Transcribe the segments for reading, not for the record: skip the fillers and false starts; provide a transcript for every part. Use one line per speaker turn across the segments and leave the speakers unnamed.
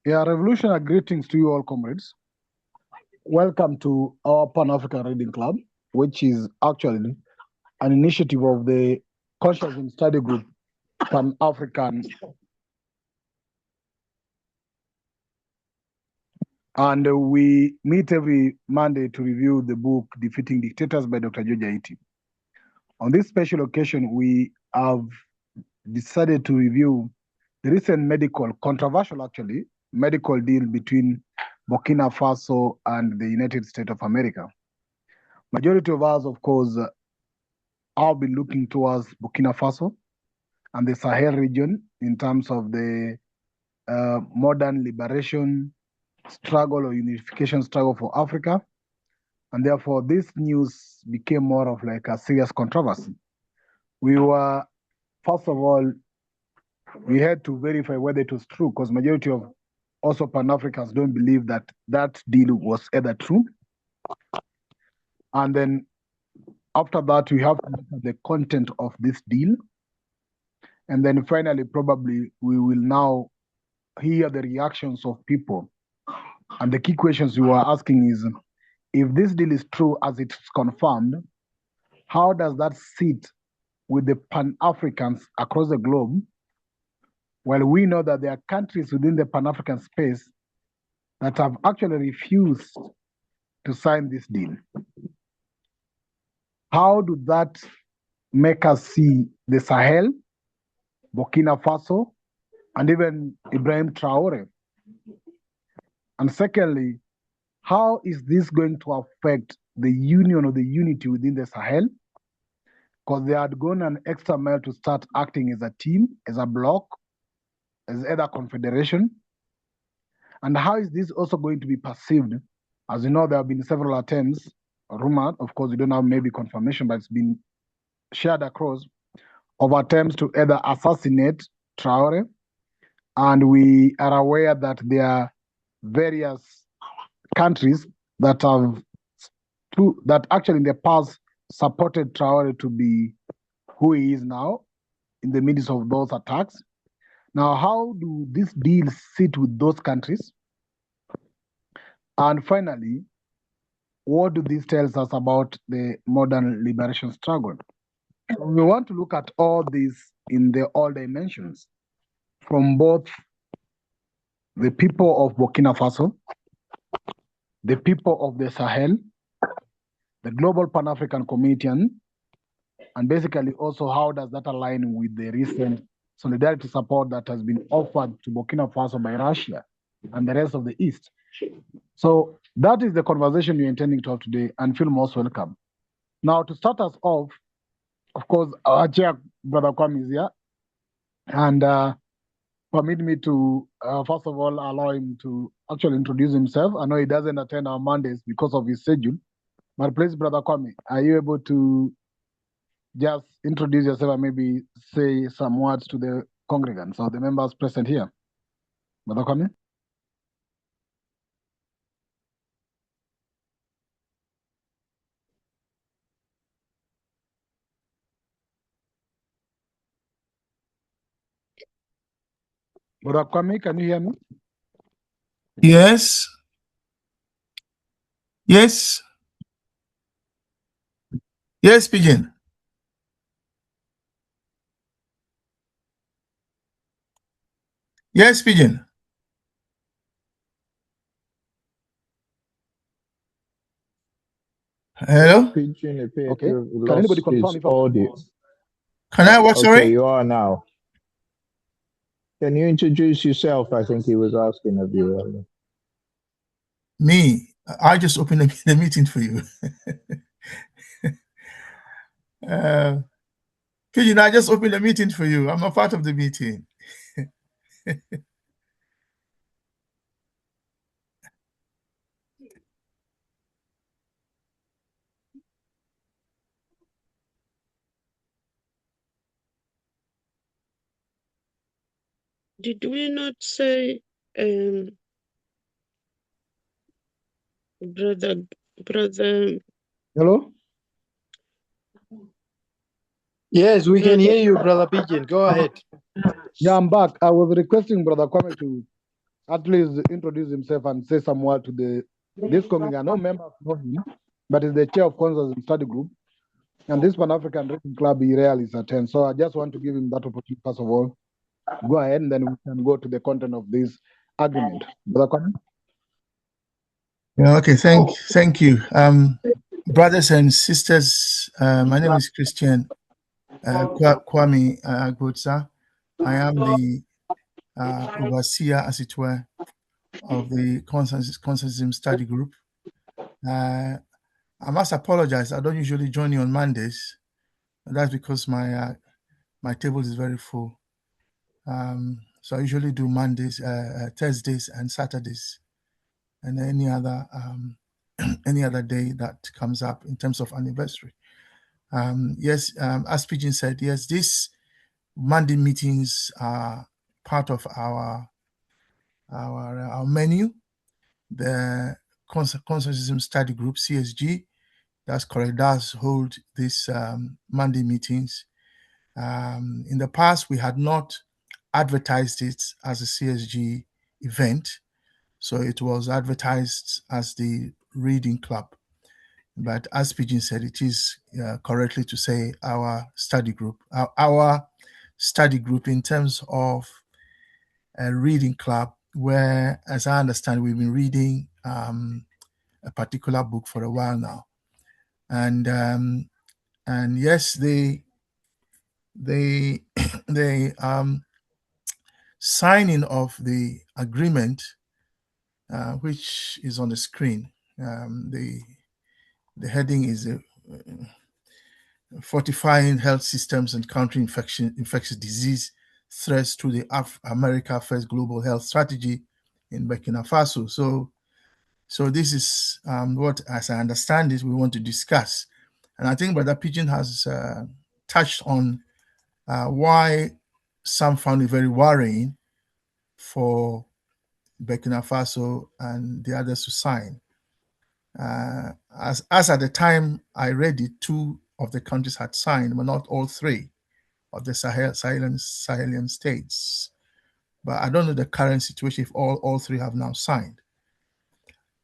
Yeah, revolutionary greetings to you all, comrades. Welcome to our Pan-African Reading Club, which is actually an initiative of the Consciousness Study Group, Pan-African. And we meet every Monday to review the book Defeating Dictators by Dr. George Aiti. On this special occasion, we have decided to review the recent controversial medical deal between Burkina Faso and the United States of America. Majority of us, of course, have been looking towards Burkina Faso and the Sahel region in terms of the modern liberation struggle or unification struggle for Africa. And therefore, this news became more of like a serious controversy. We were, first of all, we had to verify whether it was true, because majority of also Pan-Africans don't believe that that deal was either true. And then after that, we have to look at the content of this deal. And then finally, probably, we will now hear the reactions of people. And the key questions you are asking is, if this deal is true as it's confirmed, how does that sit with the Pan-Africans across the globe? Well, we know that there are countries within the Pan-African space that have actually refused to sign this deal. How do that make us see the Sahel, Burkina Faso, and even Ibrahim Traore? And secondly, how is this going to affect the union or the unity within the Sahel? Because they had gone an extra mile to start acting as a team, as a bloc, as either confederation. And how is this also going to be perceived? As you know, there have been several attempts, rumored, of course, we don't have maybe confirmation, but it's been shared across, of attempts to either assassinate Traore. And we are aware that there are various countries that actually in the past supported Traore to be who he is now in the midst of those attacks. Now, how do these deals sit with those countries? And finally, what do this tell us about the modern liberation struggle? We want to look at all these in all dimensions, from both the people of Burkina Faso, the people of the Sahel, the global Pan-African community, and basically also how does that align with the recent solidarity support that has been offered to Burkina Faso by Russia and the rest of the East. So that is the conversation we're intending to have today, and feel most welcome. Now, to start us off, of course, our chair, Brother Kwame, is here. And permit me to, first of all, allow him to actually introduce himself. I know he doesn't attend our Mondays because of his schedule. But please, Brother Kwame, are you able to just introduce yourself and maybe say some words to the congregants or the members present here? Brother Kwame? Brother Kwame, can you hear me?
Yes. Yes. Yes, Pigeon. Yes, Pigeon. Hello?
Pigeon appeared
Okay.
to have
Can
lost
anybody confirm
his
if I'm
audio.
Can I what, sorry?
Okay, you are now. Can you introduce yourself? I think he was asking of you earlier.
Me. I just opened the meeting for you. Pigeon, I just opened the meeting for you. I'm not part of the meeting.
Did we not say, brother?
Hello?
Yes, we can hear you, Brother Pigeon. Go ahead.
Yeah, I'm back. I was requesting Brother Kwame to at least introduce himself and say some word to this congregation. No members know him, but he's the chair of Consensus Study Group. And this Pan-African Reading Club, he rarely attends. So I just want to give him that opportunity, first of all. Go ahead, and then we can go to the content of this agreement. Brother Kwame?
Yeah, okay, thank you. Brothers and sisters, my name is Christian Kwame Agbotsa. I am the overseer, as it were, of the Consensus Study Group. I must apologize. I don't usually join you on Mondays. That's because my table is very full. So I usually do Mondays, Thursdays, and Saturdays, and any other day that comes up in terms of anniversary. Yes, as Pigeon said, yes, these Monday meetings are part of our menu. The Consensus Study Group, CSG, that's correct, does hold these Monday meetings. In the past, we had not advertised it as a CSG event, so it was advertised as the Reading Club. But as Pigeon said, it is correctly to say our study group. Our study group in terms of a reading club, where, as I understand, we've been reading a particular book for a while now, and yes, the signing of the agreement, which is on the screen. The heading is fortifying health systems and countering infectious disease threats to the America First Global Health Strategy in Burkina Faso. So this is what, as I understand it, we want to discuss. And I think Brother Pigeon has touched on why some found it very worrying for Burkina Faso and the others to sign. As at the time I read it, 2 of the countries had signed, but not all 3 of the Sahelian states. But I don't know the current situation if all 3 have now signed.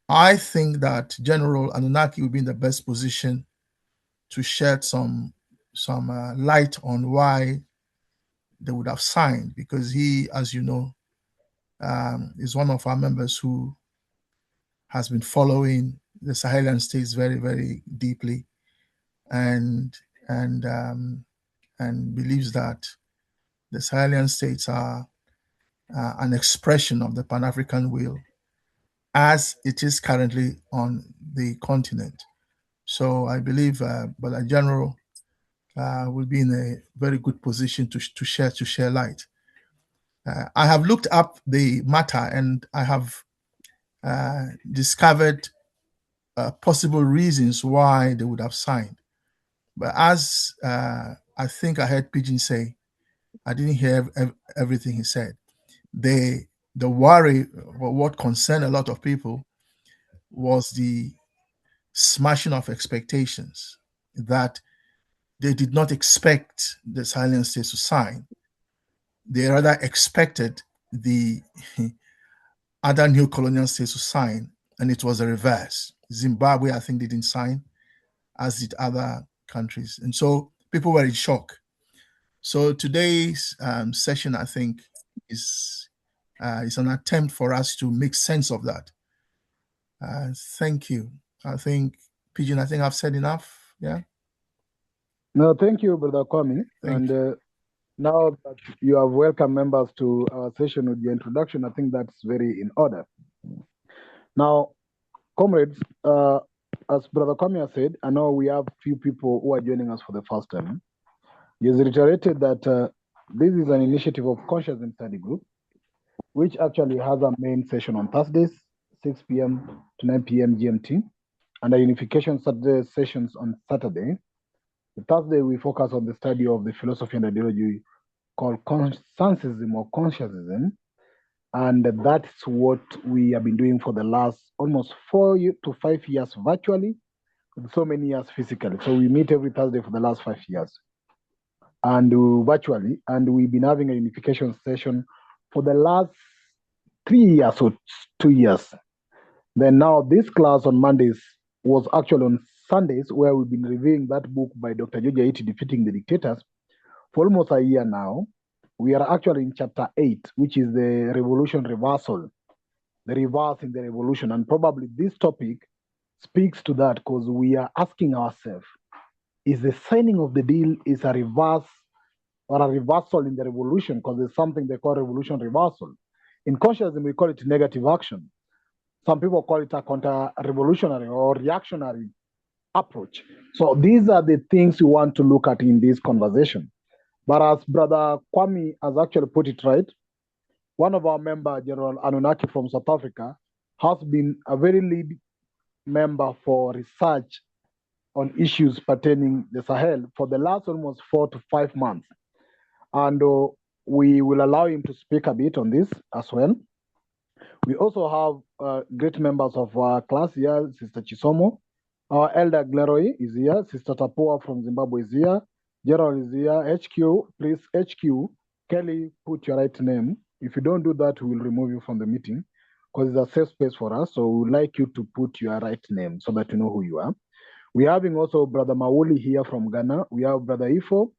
I think that General Anunnaki will be in the best position to shed some light on why they would have signed, because he, as you know, is one of our members who has been following the Sahelian states very, very deeply, and believes that the Sahelian states are an expression of the Pan-African will as it is currently on the continent. So I believe Brother General will be in a very good position to share light. I have looked up the matter, and I have discovered possible reasons why they would have signed. But as I think I heard Pigeon say, I didn't hear everything he said. The worry, or what concerned a lot of people, was the smashing of expectations, that they did not expect the Sahelian states to sign. They rather expected the other neocolonial states to sign, and it was a reverse. Zimbabwe, I think, didn't sign, as did other countries. And so people were in shock. So today's session, I think, is an attempt for us to make sense of that. Thank you. I think, Pigeon, I think I've said enough. Yeah.
No, thank you, Brother Kwame.
Thank
and now that you have welcomed members to our session with the introduction, I think that's very in order. Now, comrades, as Brother Kwame has said, I know we have few people who are joining us for the first time. He has reiterated that this is an initiative of Consciousness Study Group, which actually has a main session on Thursdays, 6 p.m. to 9 p.m. GMT, and a unification Saturday sessions on Saturday. The Thursday, we focus on the study of the philosophy and ideology called Conscientism or Consciousism, and that's what we have been doing for the last almost 4 to 5 years virtually, and so many years physically. So we meet every Thursday for the last 5 years, and virtually, and we've been having a unification session for the last 3 years or 2 years. Then now this class on Mondays was actually on Sundays, where we've been reviewing that book by Dr. George Aiti, Defeating the Dictators, for almost a year now. We are actually in chapter 8, which is the revolution reversal, the reverse in the revolution. And probably this topic speaks to that, because we are asking ourselves, is the signing of the deal is a reverse or a reversal in the revolution? Because there's something they call revolution reversal. In consciousness, we call it negative action. Some people call it a counter-revolutionary or reactionary approach. So these are the things we want to look at in this conversation. But as Brother Kwame has actually put it right, one of our members, General Anunnaki from South Africa, has been a very lead member for research on issues pertaining the Sahel for the last almost 4 to 5 months. And we will allow him to speak a bit on this as well. We also have great members of our class here, Sister Chisomo. Our elder Gleroy is here. Sister Tapua from Zimbabwe is here. Gerald is here. HQ, please, HQ. Kelly, put your right name. If you don't do that, we will remove you from the meeting, because it's a safe space for us. So we would like you to put your right name so that you know who you are. We're having also Brother Mauli here from Ghana. We have Brother Ifo,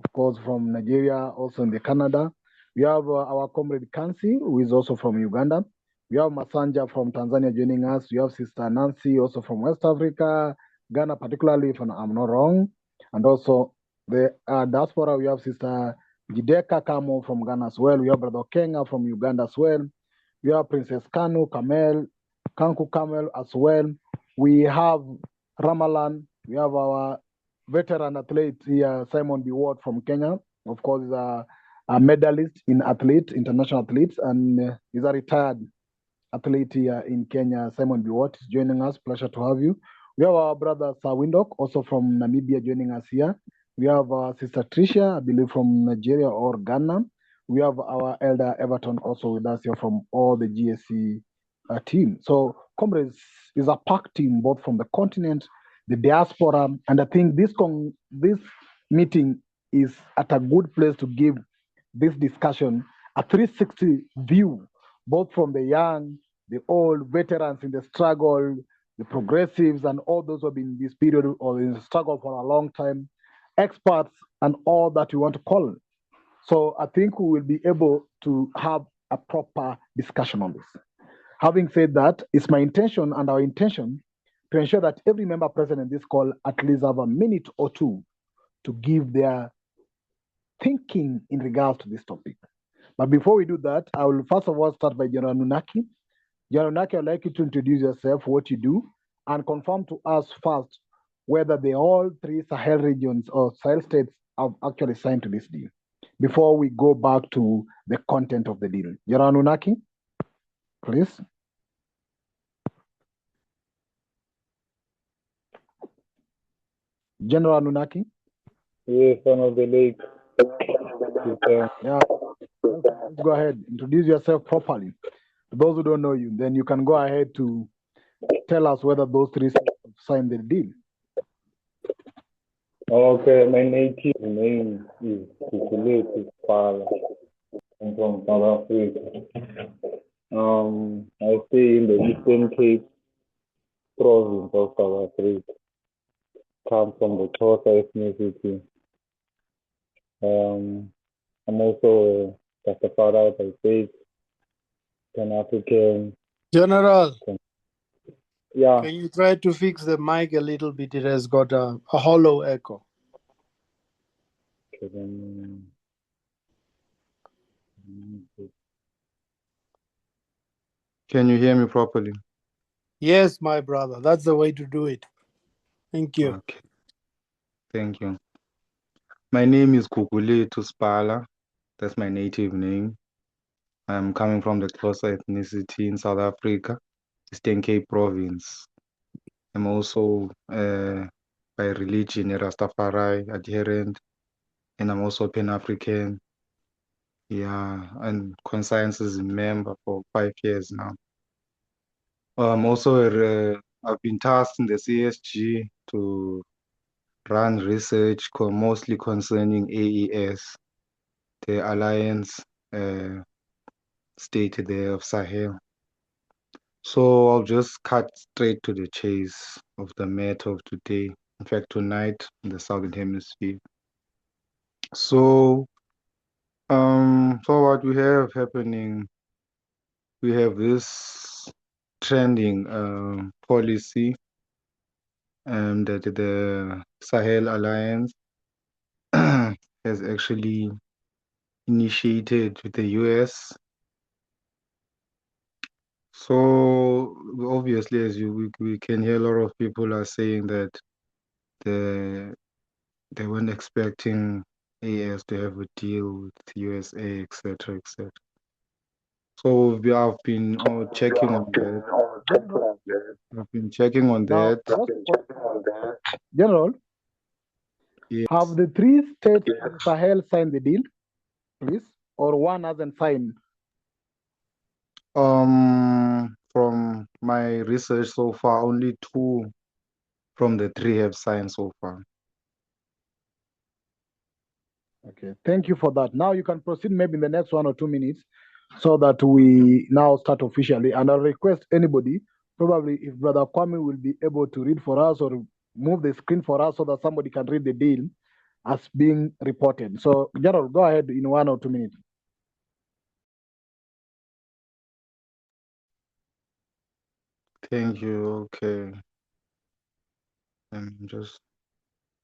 of course, from Nigeria, also in the Canada. We have our comrade Kansi, who is also from Uganda. We have Masanja from Tanzania joining us. We have Sister Nancy, also from West Africa, Ghana particularly, if I'm not wrong. And also the diaspora, we have Sister Jideka Kamo from Ghana as well. We have Brother Kenga from Uganda as well. We have Princess Kanu, Kanku Kamel as well. We have Ramalan. We have our veteran athlete here, Simon Biwott from Kenya. Of course, he's a medalist in international athletes, and he's a retired athlete here in Kenya. Simon Biwott is joining us. Pleasure to have you. We have our brother Sir Windhoek, also from Namibia, joining us here. We have Sister Tricia, I believe from Nigeria or Ghana. We have our elder Everton also with us here from all the GSC team. So, comrades, is a packed team both from the continent, the diaspora, and I think this meeting is at a good place to give this discussion a 360 view, both from the young, the old, veterans in the struggle, the progressives, and all those who have been in this period or in the struggle for a long time, experts, and all that you want to call. So I think we will be able to have a proper discussion on this. Having said that, it's my intention and our intention to ensure that every member present in this call at least have a minute or two to give their thinking in regards to this topic. But before we do that, I will first of all start by General Nunaki. General Nunaki, I'd like you to introduce yourself, what you do, and confirm to us first whether the all 3 Sahel regions or Sahel states have actually signed to this deal, before we go back to the content of the deal. General Nunaki, please. General Nunaki.
Yes, son of the lake.
Yeah, let's go ahead. Introduce yourself properly. For those who don't know you, then you can go ahead to tell us whether those 3 states have signed the deal.
Okay, my native name is Usa-Burkina. I'm from South Africa. I stay in the Eastern Cape province of South Africa. Come from the Xhosa ethnicity. I'm also a Rastafari by faith, Pan-African.
General,
Yeah.
can you try to fix the mic a little bit? It has got a hollow echo.
Okay, then.
Can you hear me properly?
Yes, my brother. That's the way to do it. Thank you.
Okay. Thank you. My name is Kukulethu Spala. That's my native name. I'm coming from the Xhosa ethnicity in South Africa, Eastern Cape province. I'm also by religion a Rastafari adherent, and I'm also Pan-African. Yeah, and consciences member for 5 years now. I'm also I've been tasked in the CSG to run research mostly concerning AES, the Alliance state there of Sahel. So I'll just cut straight to the chase of the matter of today. In fact, tonight in the Southern Hemisphere. So, so what we have happening, we have this trending policy that the Sahel Alliance has actually initiated with the US. So obviously, as we can hear, a lot of people are saying that they weren't expecting AS to have a deal with USA, etc., etc. So I've been checking on that. I've been checking on
Now,
that.
General,
Yes.
have the three states in Sahel signed the deal, please, or one hasn't signed?
From my research so far, only 2 from the 3 have signed so far.
Okay, thank you for that. Now you can proceed maybe in the next 1 or 2 minutes so that we now start officially. And I'll request anybody, probably if Brother Kwame will be able to read for us or move the screen for us so that somebody can read the deal as being reported. So, Gerald, go ahead in 1 or 2 minutes.
Thank you. Okay. I'm just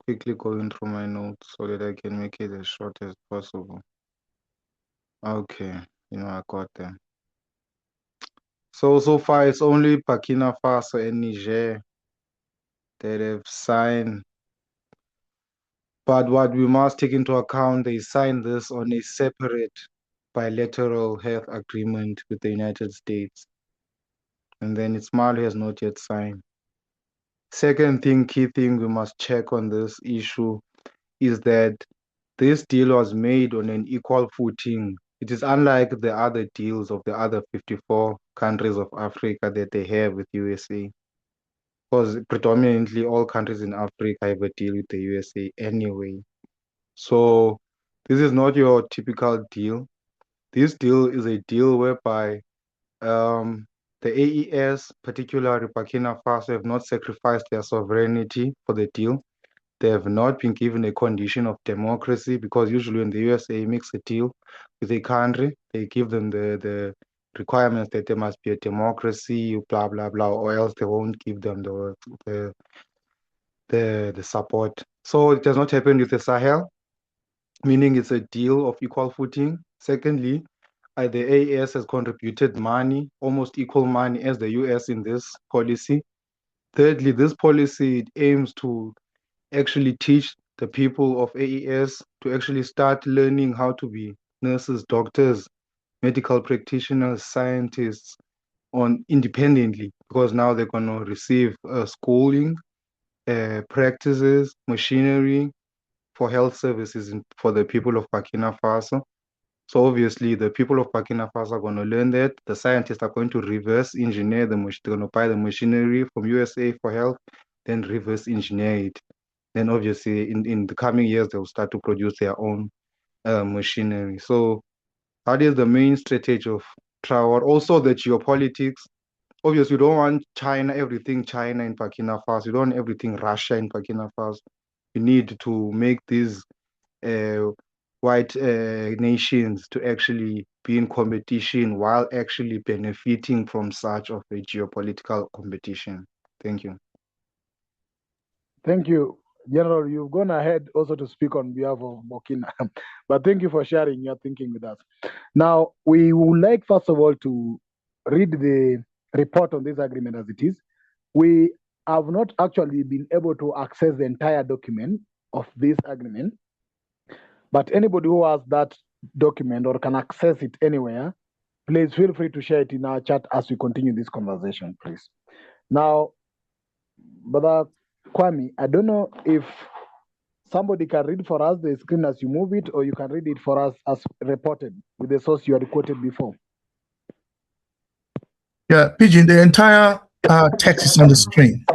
quickly going through my notes so that I can make it as short as possible. Okay, I got them. So far it's only Burkina Faso and Niger that have signed. But what we must take into account, they signed this on a separate bilateral health agreement with the United States. And then it's Mali has not yet signed. Second key thing we must check on this issue is that this deal was made on an equal footing. It is unlike the other deals of the other 54 countries of Africa that they have with USA. Because predominantly all countries in Africa have a deal with the USA anyway. So this is not your typical deal. This deal is a deal whereby the AES, particularly Burkina Faso, have not sacrificed their sovereignty for the deal. They have not been given a condition of democracy, because usually when the USA makes a deal with a country, they give them the requirements that there must be a democracy, blah blah blah, or else they won't give them the support. So it does not happen with the Sahel, meaning it's a deal of equal footing. Secondly, the AES has contributed money, almost equal money as the US in this policy. Thirdly, this policy aims to actually teach the people of AES to actually start learning how to be nurses, doctors, medical practitioners, scientists on independently, because now they're going to receive schooling, practices, machinery for health services for the people of Burkina Faso. So obviously the people of Burkina Faso are going to learn that. The scientists are going to reverse engineer they're going to buy the machinery from USA for health, then reverse engineer it. Then obviously in the coming years, they'll start to produce their own machinery. So that is the main strategy of travel. Also the geopolitics. Obviously, you don't want everything China in Burkina Faso. You don't want everything Russia in Burkina Faso. You need to make these white nations to actually be in competition while actually benefiting from such of a geopolitical competition. Thank you.
Thank you, General. You've gone ahead also to speak on behalf of Burkina, but thank you for sharing your thinking with us. Now, we would like, first of all, to read the report on this agreement as it is. We have not actually been able to access the entire document of this agreement, but anybody who has that document or can access it anywhere, please feel free to share it in our chat as we continue this conversation, please. Now, Brother Kwame, I don't know if somebody can read for us the screen as you move it, or you can read it for us as reported with the source you had quoted before.
Yeah, Pigeon, the entire text is on the screen.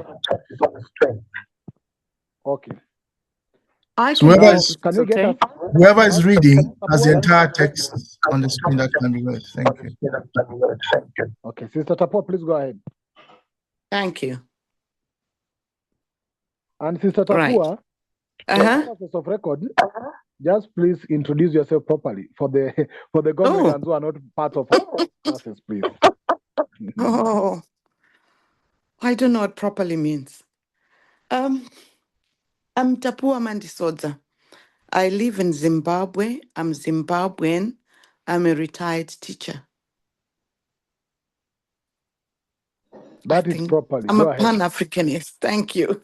Okay.
I
So
can
whoever
read
is
if
Can
it's
we get
okay.
whoever is reading has the
Tapua?
entire text on the screen that can be read. Thank you.
Okay, Sister Tapua, please go ahead.
Thank you.
And Sister
Right.
Tapua, for purposes of record, just please introduce yourself properly for the Gomegans who are not part of our classes, please.
Oh, I don't know what properly means. I'm Tapua Mandisodza. I live in Zimbabwe. I'm Zimbabwean. I'm a retired teacher.
That is properly.
I'm
Go
a
ahead.
Pan-Africanist. Thank you.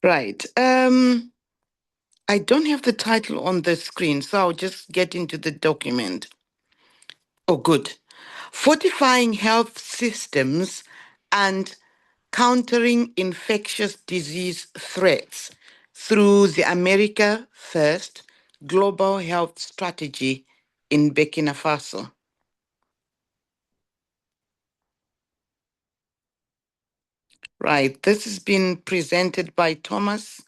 Right. I don't have the title on the screen, so I'll just get into the document. Oh, good. Fortifying health systems and countering infectious disease threats through the America First Global Health Strategy in Burkina Faso. Right, this has been presented by Thomas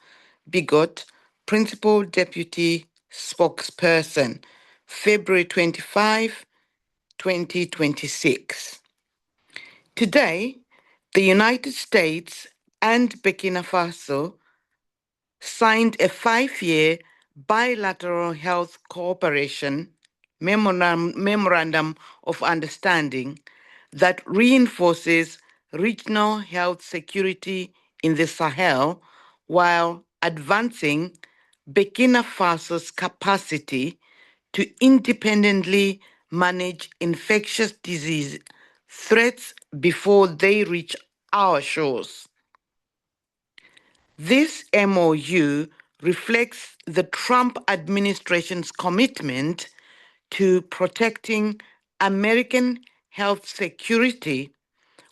Bigot, Principal Deputy Spokesperson, February 25, 2026. Today, the United States and Burkina Faso signed a 5-year bilateral health cooperation memorandum of understanding that reinforces regional health security in the Sahel while advancing Burkina Faso's capacity to independently manage infectious disease threats before they reach our shores. This MOU reflects the Trump administration's commitment to protecting American health security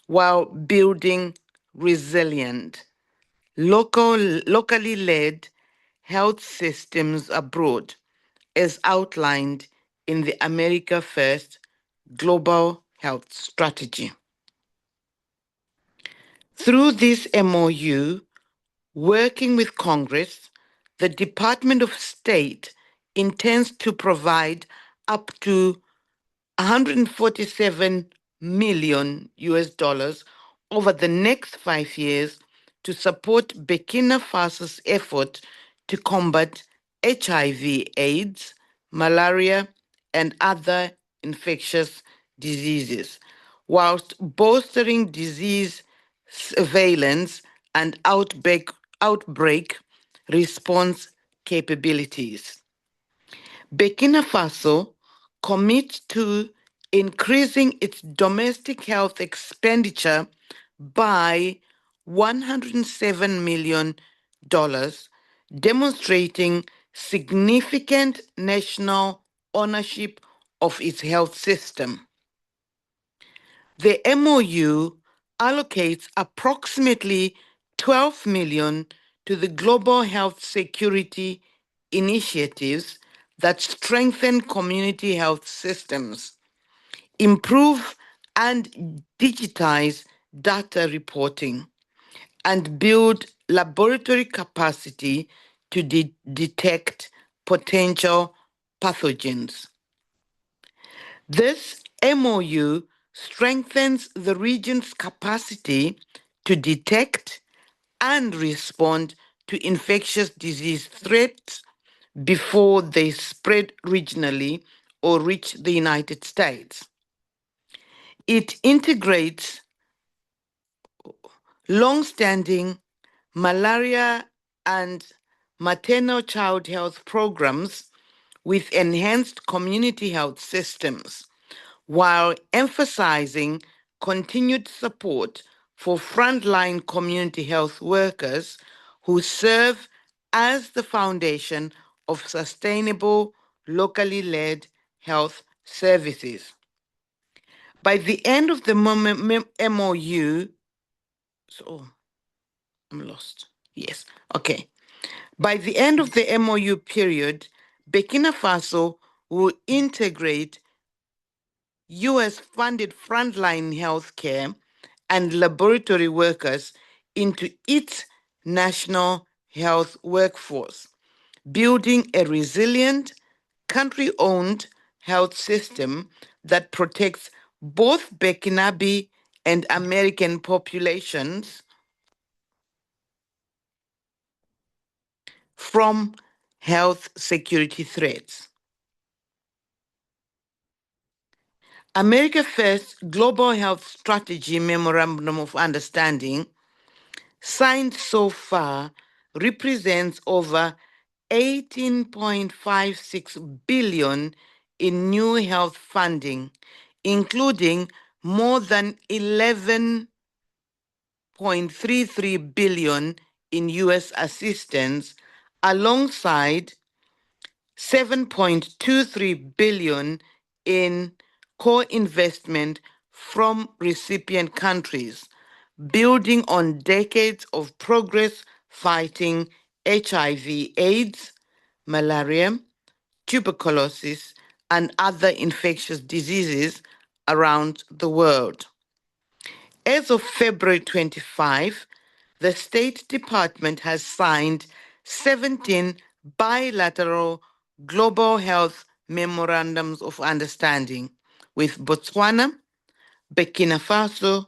while building resilient, locally led health systems abroad, as outlined in the America First Global Health Strategy. Through this MOU, working with Congress, the Department of State intends to provide up to 147 million US dollars over the next 5 years to support Burkina Faso's effort to combat HIV/AIDS, malaria, and other infectious diseases, whilst bolstering disease surveillance and outbreak response capabilities. Burkina Faso commits to increasing its domestic health expenditure by $107 million, demonstrating significant national ownership of its health system. The MOU allocates approximately $12 million to the global health security initiatives that strengthen community health systems, improve and digitize data reporting, and build laboratory capacity to detect potential pathogens. This MOU strengthens the region's capacity to detect and respond to infectious disease threats before they spread regionally or reach the United States. It integrates long-standing malaria and maternal child health programs with enhanced community health systems, while emphasizing continued support for frontline community health workers who serve as the foundation of sustainable, locally led health services. By the end of the MOU, I'm lost. Yes, okay. By the end of the MOU period, Burkina Faso will integrate US-funded frontline healthcare and laboratory workers into its national health workforce, building a resilient, country-owned health system that protects both Burkinabe and American populations from health security threats. America First Global Health Strategy Memorandum of Understanding, signed so far, represents over 18.56 billion in new health funding, including more than 11.33 billion in US assistance, alongside 7.23 billion in co-investment from recipient countries, building on decades of progress fighting HIV/AIDS, malaria, tuberculosis, and other infectious diseases around the world. As of February 25, the State Department has signed 17 bilateral global health memorandums of understanding with Botswana, Burkina Faso,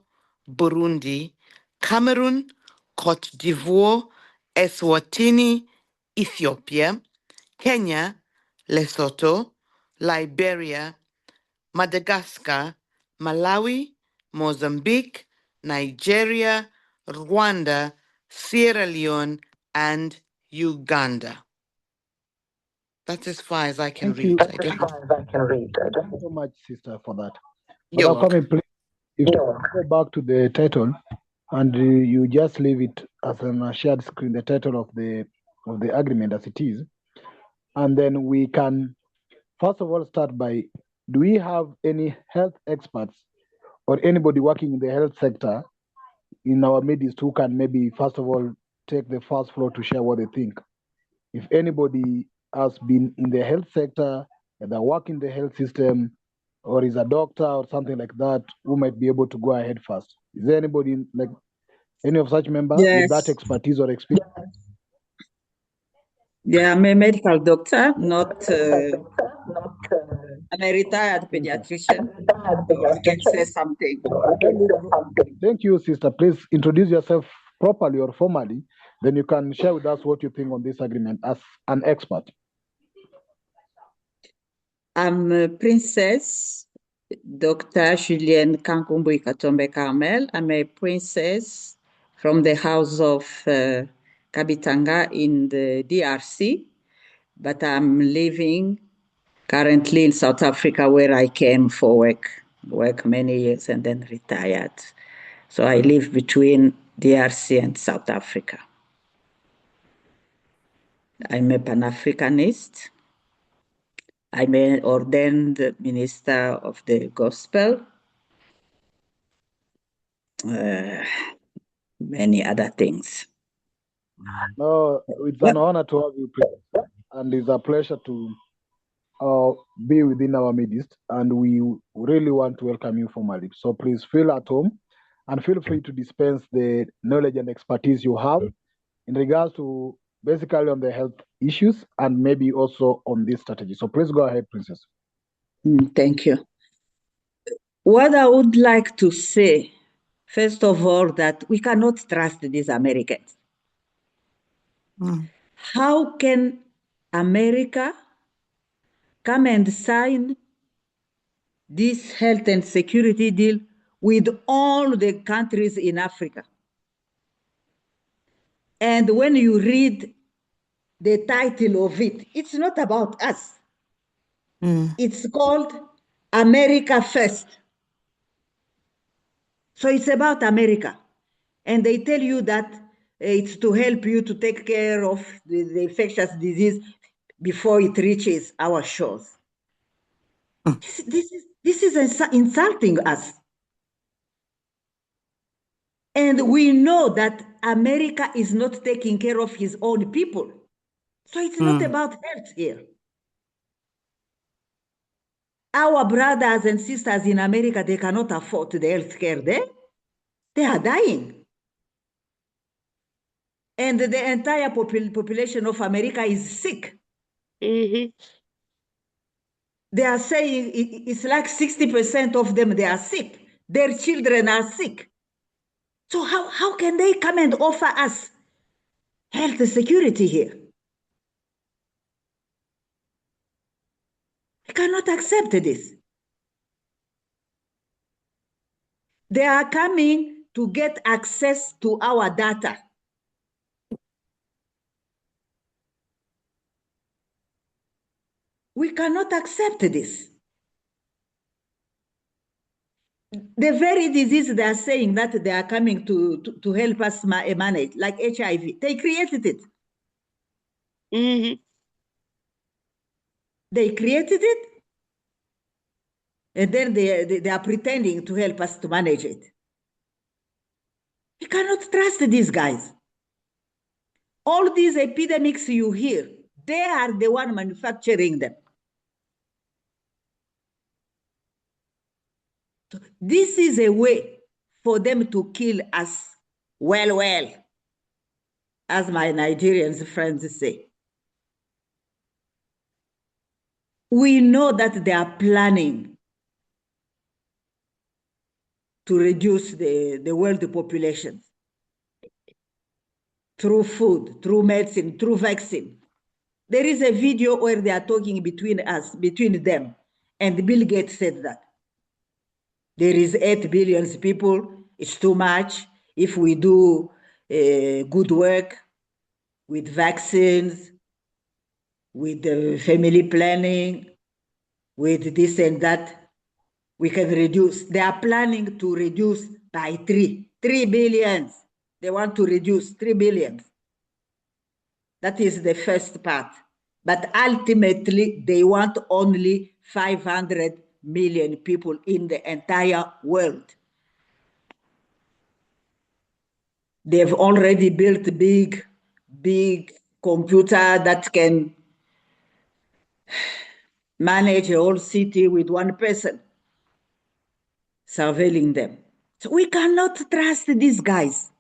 Burundi, Cameroon, Cote d'Ivoire, Eswatini, Ethiopia, Kenya, Lesotho, Liberia, Madagascar, Malawi, Mozambique, Nigeria, Rwanda, Sierra Leone, and Uganda. That's as far as I can
Thank you.
read. I don't.
Thank you so much, sister, for that.
You're
But
welcome.
please, if you go back to the title and you just leave it as a shared screen, the title of the agreement as it is, and then we can first of all start by: do we have any health experts or anybody working in the health sector in our midst who can maybe first of all take the first floor to share what they think? If anybody has been in the health sector, either work in the health system, or is a doctor or something like that, who might be able to go ahead first? Is there anybody, like any of such members with that
Yes.
expertise or experience?
Yeah, I'm a medical doctor, not I'm a retired pediatrician. So I can say something.
Thank you, sister. Please introduce yourself properly or formally. Then you can share with us what you think on this agreement as an expert.
I'm a Princess Dr. Julienne Kankumbui Katombe Carmel. I'm a princess from the house of Kabitanga in the DRC, but I'm living currently in South Africa, where I came for work many years and then retired. So I live between DRC and South Africa. I'm a Pan-Africanist. I'm an ordained minister of the gospel. Many other things.
No, it's an honor to have you, Princess, and it's a pleasure to be within our midst, and we really want to welcome you formally. So please feel at home and feel free to dispense the knowledge and expertise you have in regards to basically on the health issues and maybe also on this strategy. So please go ahead, Princess.
Thank you. What I would like to say, first of all, that we cannot trust these Americans. How can America come and sign this health and security deal with all the countries in Africa? And when you read the title of it, it's not about us. It's called America First. So it's about America. And they tell you that it's to help you to take care of the infectious disease before it reaches our shores. This is insulting us. And we know that America is not taking care of his own people. So it's not about health here. Our brothers and sisters in America, they cannot afford the health care there. They are dying. And the entire population of America is sick.
Mm-hmm.
They are saying it's like 60% of them, they are sick. Their children are sick. So how can they come and offer us health security here? We cannot accept this. They are coming to get access to our data. We cannot accept this. The very disease they are saying that they are coming to help us manage, like HIV, they created it.
Mm-hmm.
They created it, and then they are pretending to help us to manage it. We cannot trust these guys. All these epidemics you hear, they are the one manufacturing them. So this is a way for them to kill us well, as my Nigerian friends say. We know that they are planning to reduce the world population through food, through medicine, through vaccine. There is a video where they are talking between them, and Bill Gates said that. There is 8 billion people, it's too much. If we do good work with vaccines, with the family planning, with this and that, we can reduce. They are planning to reduce by 3 billion. They want to reduce 3 billion. That is the first part. But ultimately, they want only 500 million people in the entire world. They've already built big computer that can manage a whole city with one person surveilling them. So we cannot trust these guys.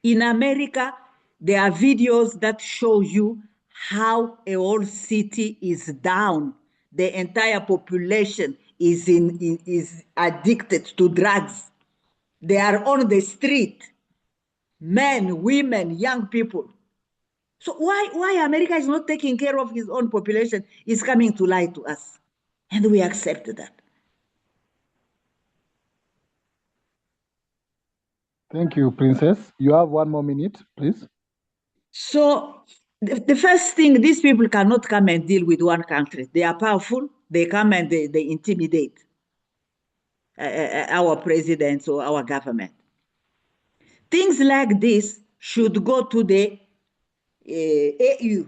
In America, there are videos that show you how a whole city is down. The entire population is addicted to drugs. They are on the street, men, women, young people. So why America is not taking care of his own population is coming to lie to us. And we accept that.
Thank you, Princess. You have 1 more minute, please.
So the first thing, these people cannot come and deal with one country. They are powerful. They come and they intimidate our presidents or our government. Things like this should go to the AU,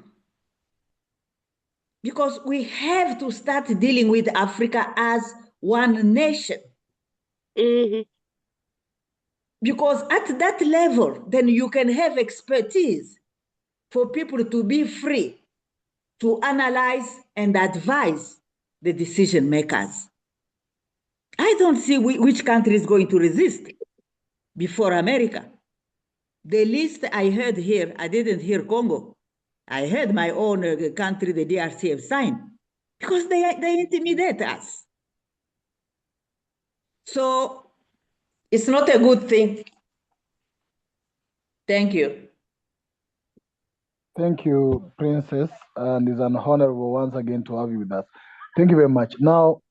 because we have to start dealing with Africa as one nation.
Mm-hmm.
Because at that level, then you can have expertise for people to be free to analyze and advise the decision makers. I don't see which country is going to resist before America. The least I heard here, I didn't hear Congo. I heard my own country, the DRC, have signed, because they intimidate us. So it's not a good thing. Thank you.
Thank you, Princess, and it's an honor once again to have you with us. Thank you very much. Now,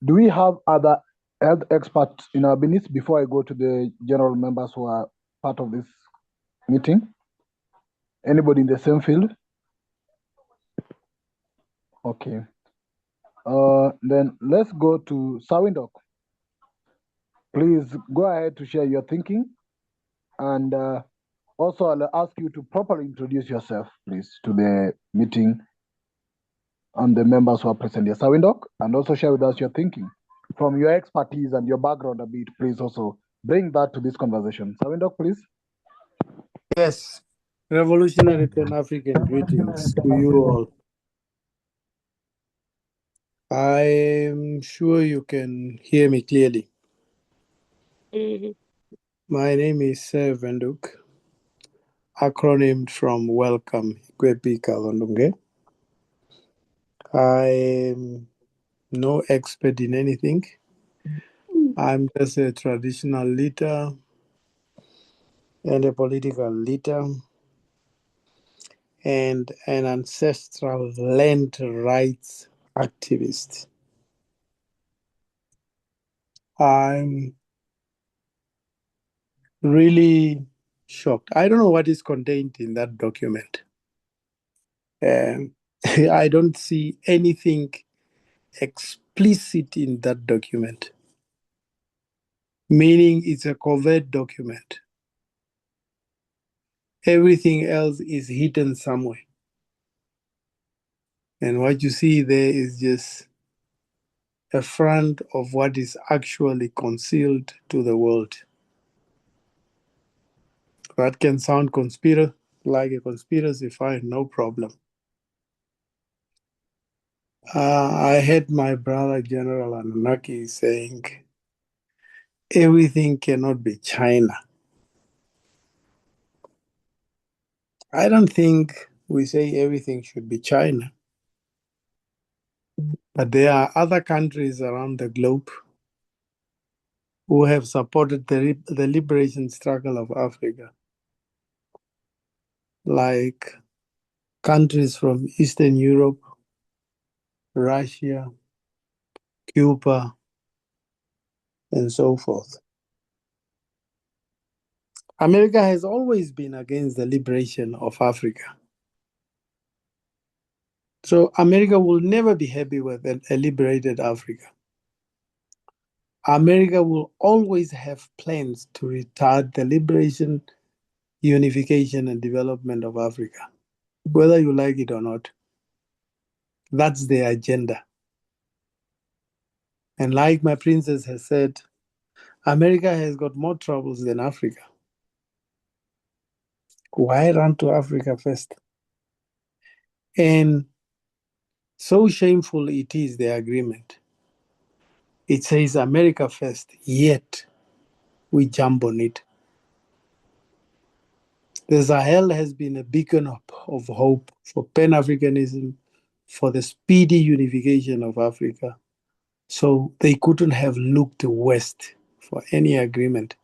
do we have other health experts in our midst before I go to the general members who are part of this meeting? Anybody in the same field? Okay. Then let's go to Sawindok. Please go ahead to share your thinking, and also I'll ask you to properly introduce yourself, please, to the meeting and the members who are present here. Sawindok, and also share with us your thinking. From your expertise and your background a bit, please also bring that to this conversation. Sawindok, please.
Yes. Revolutionary Pan-African greetings to you all. I'm sure you can hear me clearly.
Mm-hmm.
My name is Venduk. acronym from welcome, Kwepi Kalondunge. I'm no expert in anything. I'm just a traditional leader and a political leader and an ancestral land rights activist. I'm really shocked. I don't know what is contained in that document. I don't see anything explicit in that document, meaning it's a covert document. Everything else is hidden somewhere. And what you see there is just a front of what is actually concealed to the world. That can sound like a conspiracy, fine, no problem. I heard my brother General Anunnaki saying, everything cannot be China. I don't think we say everything should be China. But there are other countries around the globe who have supported the liberation struggle of Africa, like countries from Eastern Europe, Russia, Cuba, and so forth. America has always been against the liberation of Africa. So America will never be happy with a liberated Africa. America will always have plans to retard the liberation, unification, and development of Africa, whether you like it or not. That's their agenda. And like my princess has said, America has got more troubles than Africa. Why run to Africa first? And so shameful it is, the agreement. It says America first, yet we jump on it. The Sahel has been a beacon of hope for Pan-Africanism, for the speedy unification of Africa. So they couldn't have looked west for any agreement.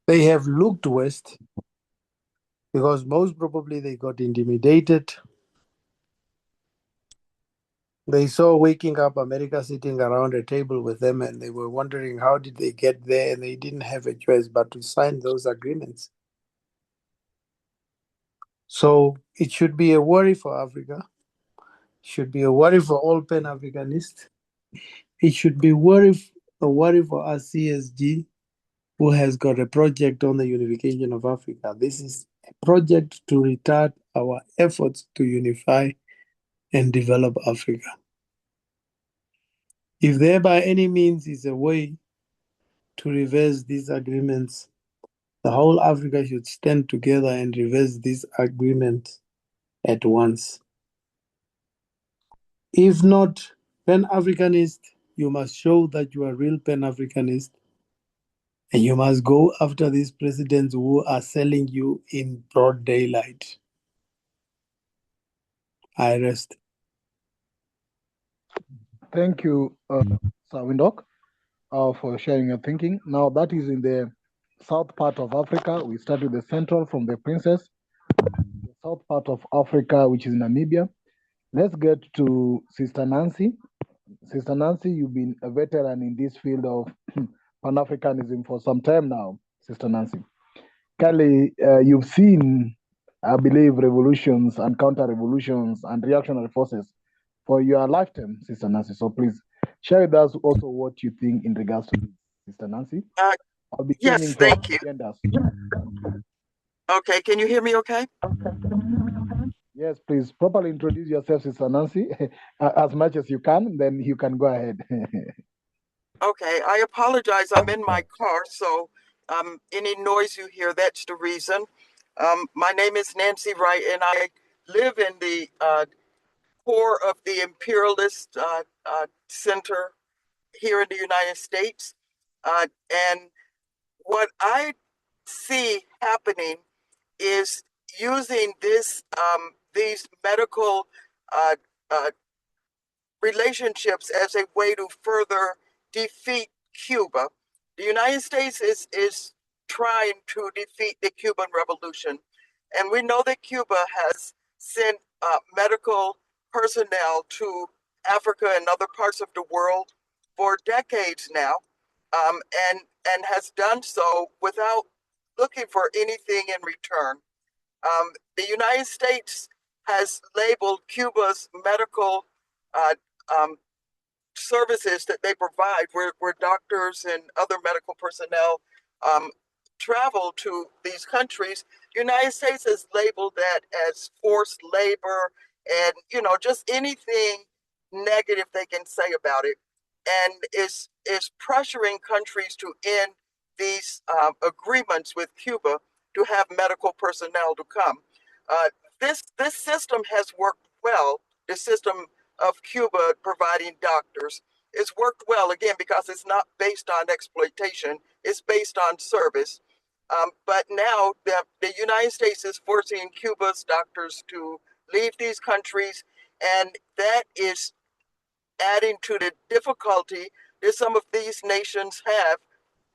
They have looked west because most probably they got intimidated. They saw waking up America sitting around a table with them, and they were wondering how did they get there, and they didn't have a choice but to sign those agreements. So it should be a worry for Africa. It should be a worry for all Pan-Africanists. It should be a worry for us CSG, who has got a project on the unification of Africa. This is a project to retard our efforts to unify and develop Africa. If there by any means is a way to reverse these agreements, the whole Africa should stand together and reverse these agreements at once. If not Pan-Africanist, you must show that you are real Pan-Africanist, and you must go after these presidents who are selling you in broad daylight. I rest.
Thank you, Sawindok, for sharing your thinking. Now, that is in the south part of Africa. We start with the central from the princess, the south part of Africa, which is Namibia. Let's get to Sister Nancy. Sister Nancy, you've been a veteran in this field of Pan-Africanism for some time now, Sister Nancy. Kali, you've seen, I believe, revolutions and counter-revolutions and reactionary forces for your lifetime, Sister Nancy. So please share with us also what you think in regards to this, Sister Nancy. I'll be
Yes,
turning to
thank you.
agendas.
Okay, can you hear me okay?
Yes, please properly introduce yourself, Sister Nancy, as much as you can, then you can go ahead.
Okay, I apologize. I'm in my car, so any noise you hear, that's the reason. My name is Nancy Wright, and I live in the core of the imperialist center here in the United States. And what I see happening is using these medical uh, uh, relationships as a way to further defeat Cuba. The United States is trying to defeat the Cuban Revolution. And we know that Cuba has sent medical personnel to Africa and other parts of the world for decades now, and has done so without looking for anything in return. The United States has labeled Cuba's medical uh, um, services that they provide, where doctors and other medical personnel um, travel to these countries. The United States has labeled that as forced labor, and just anything negative they can say about it, and is pressuring countries to end these agreements with Cuba to have medical personnel to come. Uh, this system has worked well. The system of Cuba providing doctors. It's worked well, again, because it's not based on exploitation, it's based on service. But now the United States is forcing Cuba's doctors to leave these countries, and that is adding to the difficulty that some of these nations have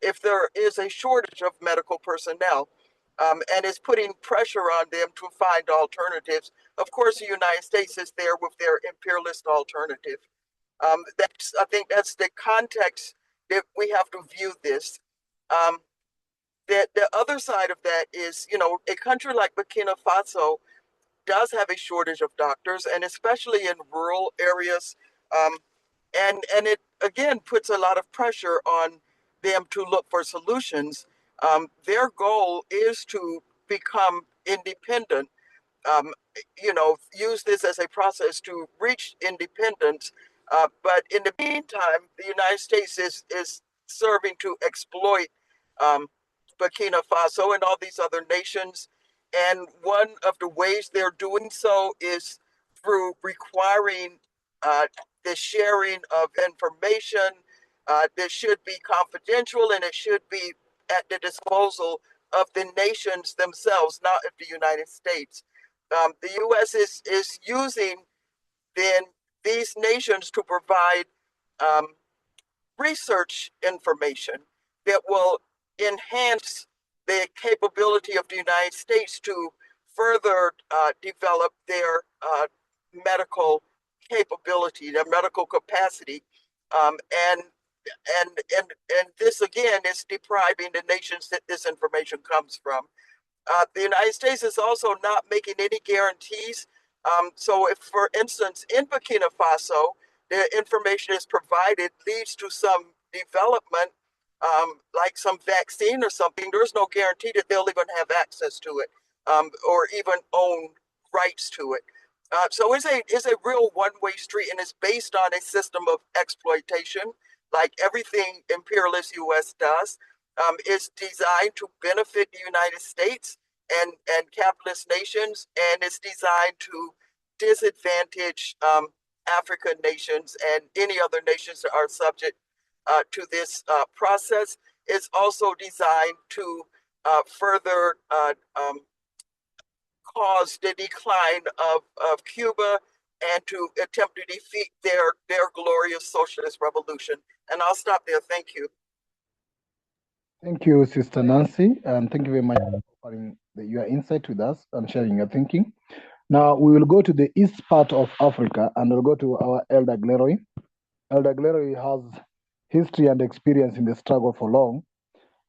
if there is a shortage of medical personnel. And is putting pressure on them to find alternatives. Of course, the United States is there with their imperialist alternative. I think that's the context that we have to view this. The other side of that is, a country like Burkina Faso does have a shortage of doctors, and especially in rural areas. Um, and it again puts a lot of pressure on them to look for solutions. Their goal is to become independent, um, use this as a process to reach independence. But in the meantime, the United States is serving to exploit um, Burkina Faso and all these other nations. And one of the ways they're doing so is through requiring the sharing of information that should be confidential, and it should be at the disposal of the nations themselves, not of the United States. The U.S. is using then these nations to provide um, research information that will enhance the capability of the United States to further develop their medical capability, their medical capacity, um, and and this again is depriving the nations that this information comes from. The United States is also not making any guarantees. So if, for instance, in Burkina Faso, the information is provided leads to some development, like some vaccine or something, there's no guarantee that they'll even have access to it, or even own rights to it. So it's a real one-way street, and it's based on a system of exploitation, like everything imperialist U.S. does. Is designed to benefit the United States and capitalist nations, and it's designed to disadvantage African nations and any other nations that are subject to this process. It's also designed to further cause the decline of Cuba and to attempt to defeat their glorious socialist revolution. And I'll stop there. Thank you.
Thank you, Sister Nancy, and thank you very much for offering your insight with us and sharing your thinking. Now we will go to the east part of Africa, and we'll go to our Elder Gleroy. Elder Gleroy has history and experience in the struggle for long,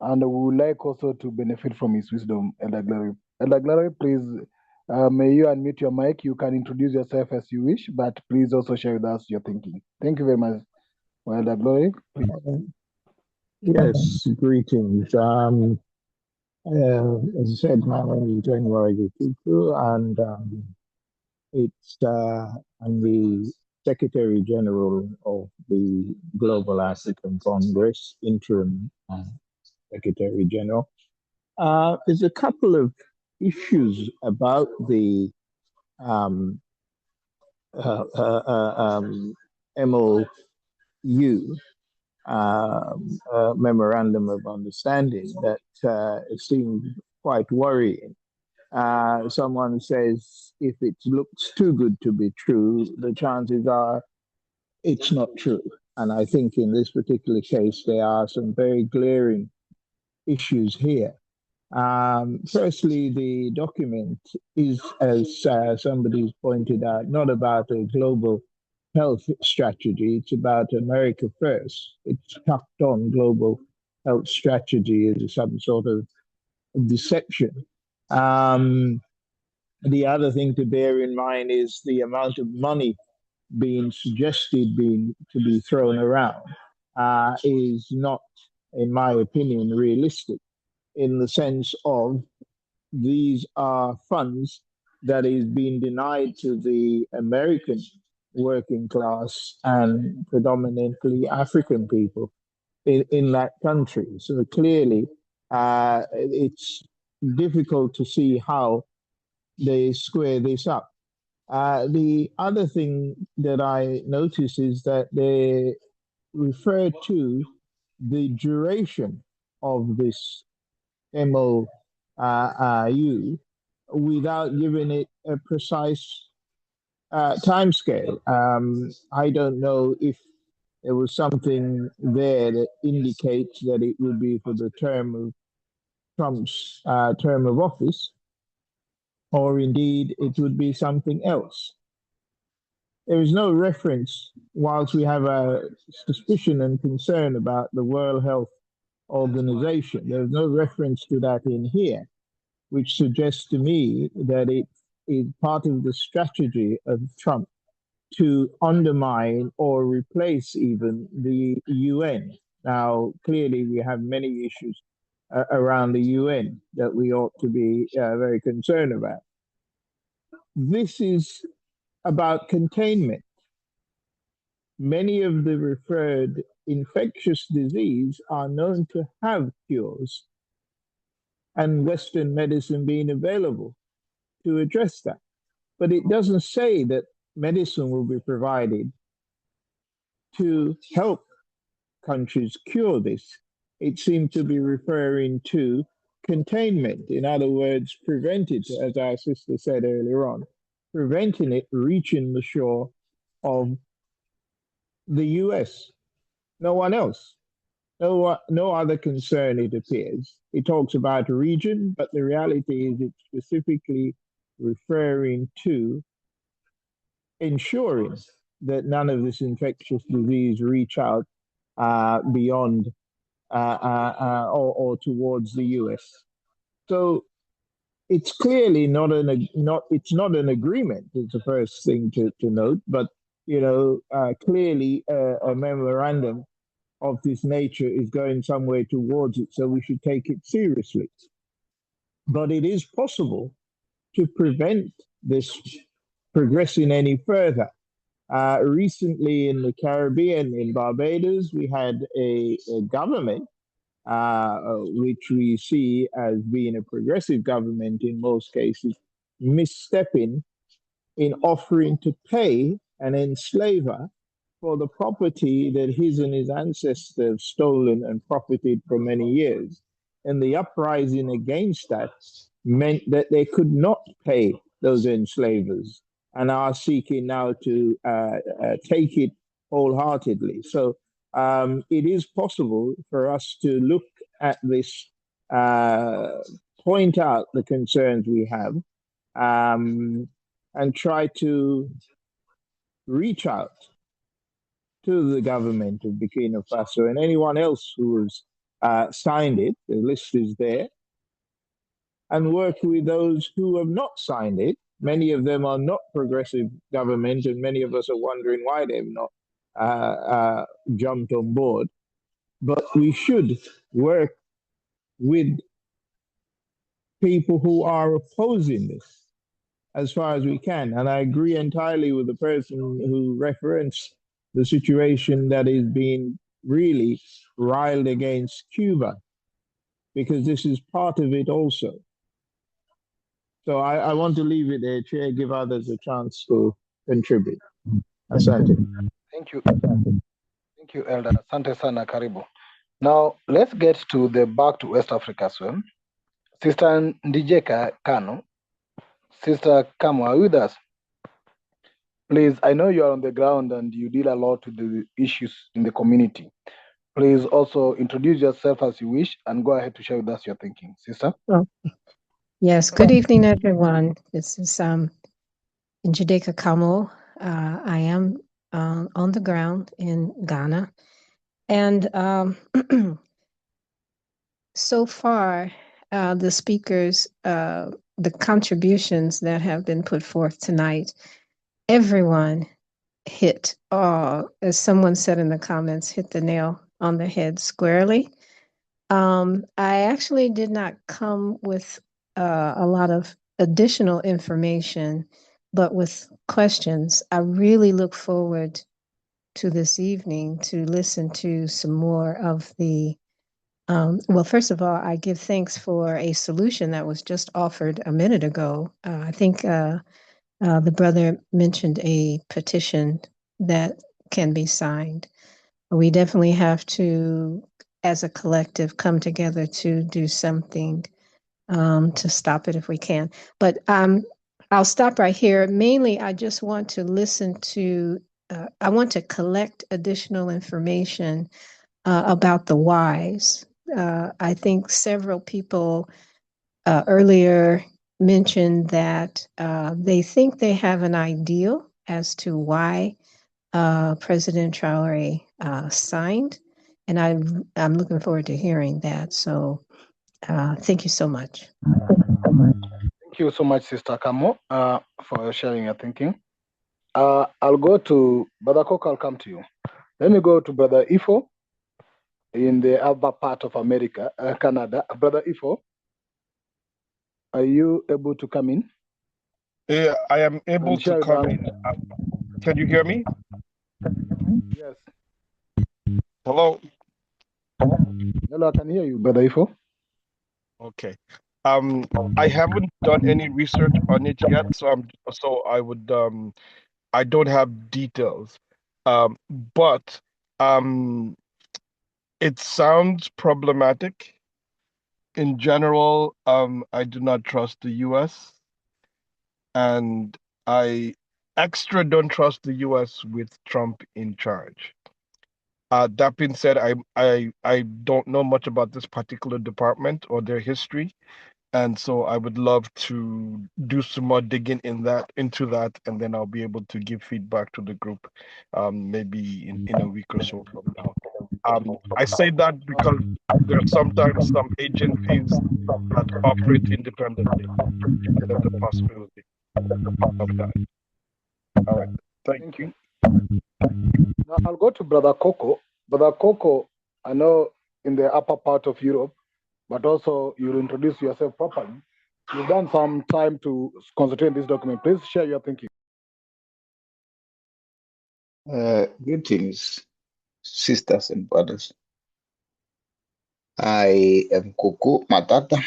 and we would like also to benefit from his wisdom, Elder Gleroy. Elder Gleroy, please, may you unmute your mic. You can introduce yourself as you wish, but please also share with us your thinking. Thank you very much, Elder Gleroy. Please.
Yes, greetings. As I said, my name is January Tutu, and I'm the Secretary General of the Global African Congress, interim Secretary General. There's a couple of issues about the MOU memorandum of understanding that seemed quite worrying. Someone says if it looks too good to be true, the chances are it's not true. And I think in this particular case, there are some very glaring issues here. Firstly, the document is, as somebody's pointed out, not about a global health strategy. It's about America first. It's tucked on global health strategy as some sort of deception. The other thing to bear in mind is the amount of money being suggested to be thrown around is not, in my opinion, realistic in the sense of these are funds that is being denied to the American working class and predominantly African people in that country. So clearly, it's difficult to see how they square this up. The other thing that I notice is that they refer to the duration of this MOU without giving it a precise timescale. I don't know if there was something there that indicates that it would be for the term of Trump's term of office, or indeed it would be something else. There is no reference, whilst we have a suspicion and concern about the World Health Organization, there's no reference to that in here, which suggests to me that it is part of the strategy of Trump to undermine or replace even the UN. Now, clearly, we have many issues around the UN that we ought to be very concerned about. This is about containment. Many of the referred infectious disease are known to have cures, and Western medicine being available to address that. But it doesn't say that medicine will be provided to help countries cure this. It seemed to be referring to containment. In other words, prevent it, as our sister said earlier on, preventing it reaching the shore of the US. No one else. No other concern, it appears. It talks about region, but the reality is it's specifically referring to ensuring that none of this infectious disease reach out beyond or towards the US. So it's clearly not an agreement. It's the first thing to note, but clearly a memorandum of this nature is going somewhere towards it, so we should take it seriously. But it is possible to prevent this progressing any further. Recently in the Caribbean, in Barbados, we had a government which we see as being a progressive government in most cases, misstepping in offering to pay an enslaver for the property that his and his ancestors stolen and profited for many years. And the uprising against that meant that they could not pay those enslavers and are seeking now to take it wholeheartedly. So it is possible for us to look at this, point out the concerns we have, and try to reach out to the government of Burkina Faso and anyone else who has signed it, the list is there, and work with those who have not signed it. Many of them are not progressive government, and many of us are wondering why they've not jumped on board. But we should work with people who are opposing this as far as we can. And I agree entirely with the person who referenced the situation that is being really riled against Cuba, because this is part of it also. So I want to leave it there, Chair, give others a chance to contribute. Asante.
Thank you. Thank you, Elder. Asante sana, karibu. Now, let's get to the back to West Africa as well. Sister Ndijeka Kano, Sister Kamo, are you with us? Please, I know you are on the ground and you deal a lot with the issues in the community. Please also introduce yourself as you wish and go ahead to share with us your thinking. Sister?
Oh, yes. Good evening, everyone. This is Njideka Kamo. I am on the ground in Ghana. And so far, the speakers, the contributions that have been put forth tonight, everyone hit, as someone said in the comments, hit the nail on the head squarely. I actually did not come with a lot of additional information, but with questions. I really look forward to this evening to listen to some more of the. Well, first of all, I give thanks for a solution that was just offered a minute ago. I think the brother mentioned a petition that can be signed. We definitely have to, as a collective, come together to do something to stop it if we can. But I'll stop right here. Mainly, I just want to listen to, I want to collect additional information about the whys. I think several people earlier mentioned that they think they have an ideal as to why President Traore signed, and I'm looking forward to hearing that. So thank you so much.
Thank you so much, Sister Kamo, for sharing your thinking. I'll go to Brother Cook, I'll come to you. Let me go to Brother Ifo in the other part of America, Canada. Brother Ifo, are you able to come in?
Yeah, I am able
And
to
share with
come
us?
in. Can you hear me?
Yes.
Hello?
Hello, I can hear you, Brother Ifo.
Okay. I haven't done any research on it yet, so I don't have details. But it sounds problematic. In general, I do not trust the US, and I extra don't trust the US with Trump in charge. That being said, I don't know much about this particular department or their history, and so I would love to do some more digging into that, and then I'll be able to give feedback to the group, maybe in a week or so from now. I say that because there are sometimes some agencies that operate independently. There's a possibility of that. All right. Thank you.
Now I'll go to Brother Coco. Brother Coco, I know in the upper part of Europe, but also you'll introduce yourself properly. You've done some time to concentrate on this document. Please share your thinking.
Greetings, sisters and brothers. I am Coco Matata.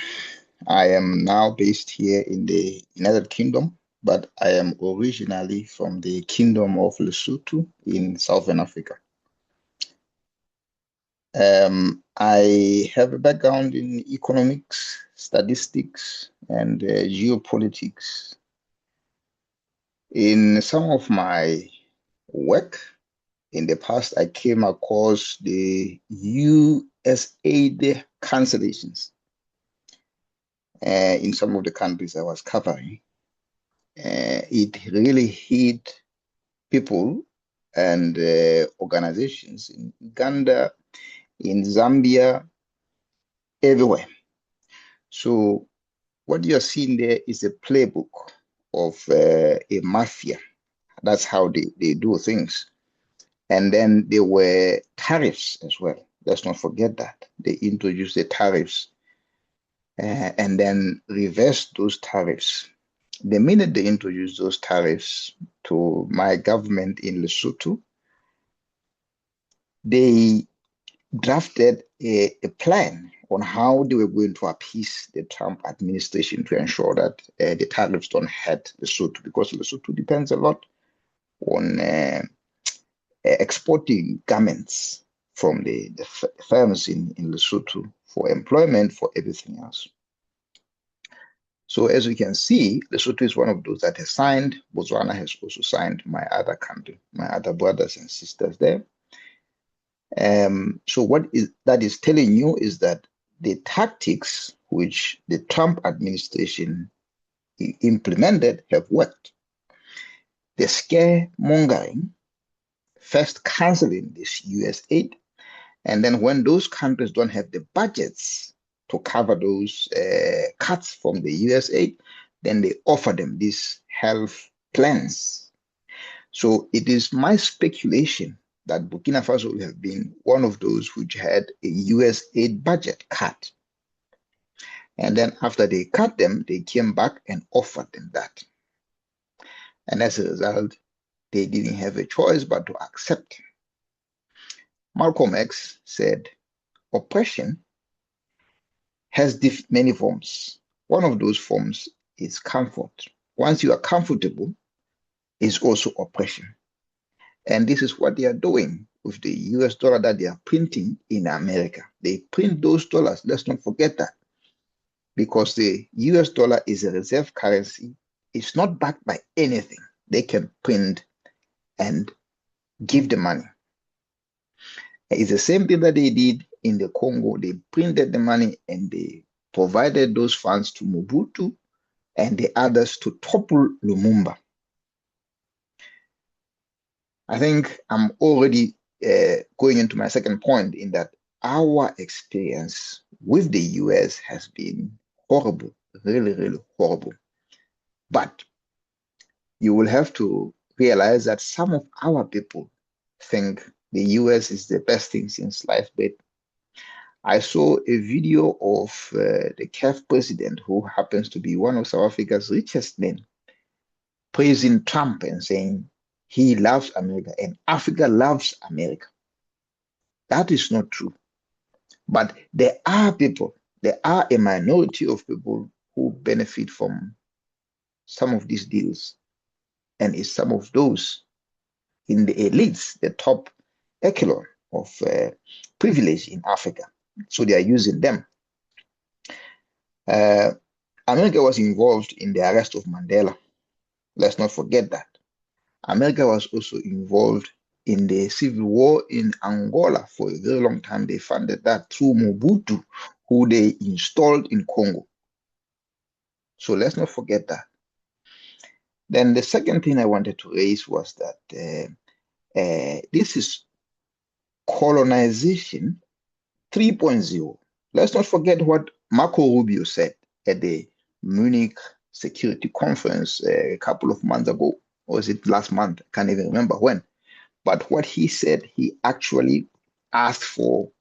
I am now based here in the United Kingdom, but I am originally from the Kingdom of Lesotho in Southern Africa. I have a background in economics, statistics, and geopolitics. In some of my work in the past, I came across the USAID cancellations in some of the countries I was covering. It really hit people and organizations in Uganda, in Zambia, everywhere. So what you're seeing there is a playbook of a mafia. That's how they do things. And then there were tariffs as well. Let's not forget that. They introduced the tariffs and then reversed those tariffs. The minute they introduced those tariffs to my government in Lesotho, they drafted a plan on how they were going to appease the Trump administration to ensure that the tariffs don't hurt Lesotho, because Lesotho depends a lot on exporting garments from the firms in Lesotho for employment, for everything else. So as we can see, Lesotho is one of those that has signed. Botswana has also signed, my other country, my other brothers and sisters there. So what that is telling you is that the tactics which the Trump administration implemented have worked. The scaremongering, first canceling this US aid, and then when those countries don't have the budgets to cover those cuts from the US aid, then they offer them these health plans. So it is my speculation that Burkina Faso will have been one of those which had a US aid budget cut. And then after they cut them, they came back and offered them that. And as a result, they didn't have a choice but to accept. Malcolm X said, oppression has many forms. One of those forms is comfort. Once you are comfortable, is also oppression. And this is what they are doing with the US dollar that they are printing in America. They print those dollars. Let's not forget that. Because the US dollar is a reserve currency. It's not backed by anything. They can print and give the money. It's the same thing that they did in the Congo. They printed the money and they provided those funds to Mobutu and the others to topple Lumumba. I think I'm already going into my second point in that our experience with the US has been horrible, really, really horrible. But you will have to realize that some of our people think the US is the best thing since sliced bread. I saw a video of the CAF president, who happens to be one of South Africa's richest men, praising Trump and saying he loves America and Africa loves America. That is not true. But there are people, there are a minority of people who benefit from some of these deals. And it's some of those in the elites, the top echelon of privilege in Africa. So they are using them. America was involved in the arrest of Mandela. Let's not forget that. America was also involved in the civil war in Angola for a very long time. They funded that through Mobutu, who they installed in Congo. So let's not forget that. Then the second thing I wanted to raise was that this is colonization 3.0. Let's not forget what Marco Rubio said at the Munich Security Conference a couple of months ago. Or was it last month? I can't even remember when. But what he said, he actually asked for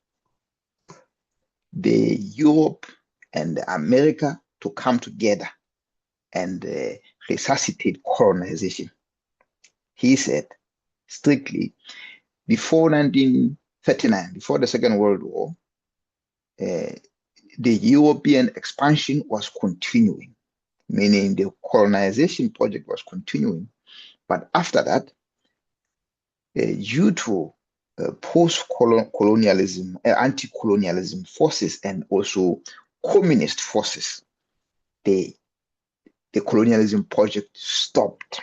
the Europe and America to come together and resuscitate colonization. He said strictly, before 1939, before the Second World War, the European expansion was continuing, meaning the colonization project was continuing. But after that, due to post-colonialism, anti-colonialism forces, and also communist forces, the colonialism project stopped.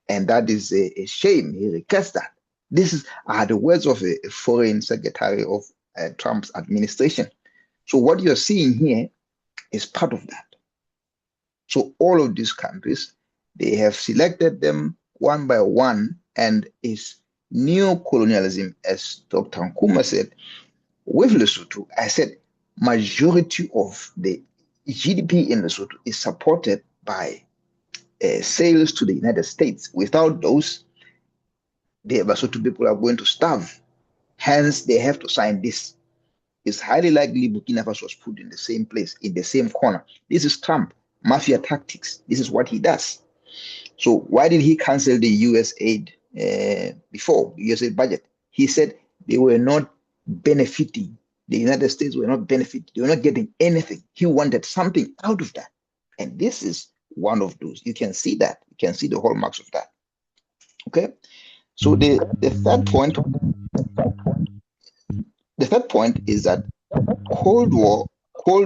And that is a shame. He regrets that. These are the words of a foreign secretary of Trump's administration. So what you're seeing here is part of that. So all of these countries, they have selected them one by one, and it's neocolonialism, as Dr. Nkuma said. With Lesotho, I said majority of the GDP in Lesotho is supported by sales to the United States. Without those, the Lesotho people are going to starve. Hence, they have to sign this. It's highly likely Burkina Faso was put in the same place, in the same corner. This is Trump, mafia tactics. This is what he does. So why did he cancel the US aid before, the US aid budget? He said they were not benefiting. The United States were not benefiting. They were not getting anything. He wanted something out of that. And this is one of those. You can see that. You can see the hallmarks of that. Okay? So the third point is that Cold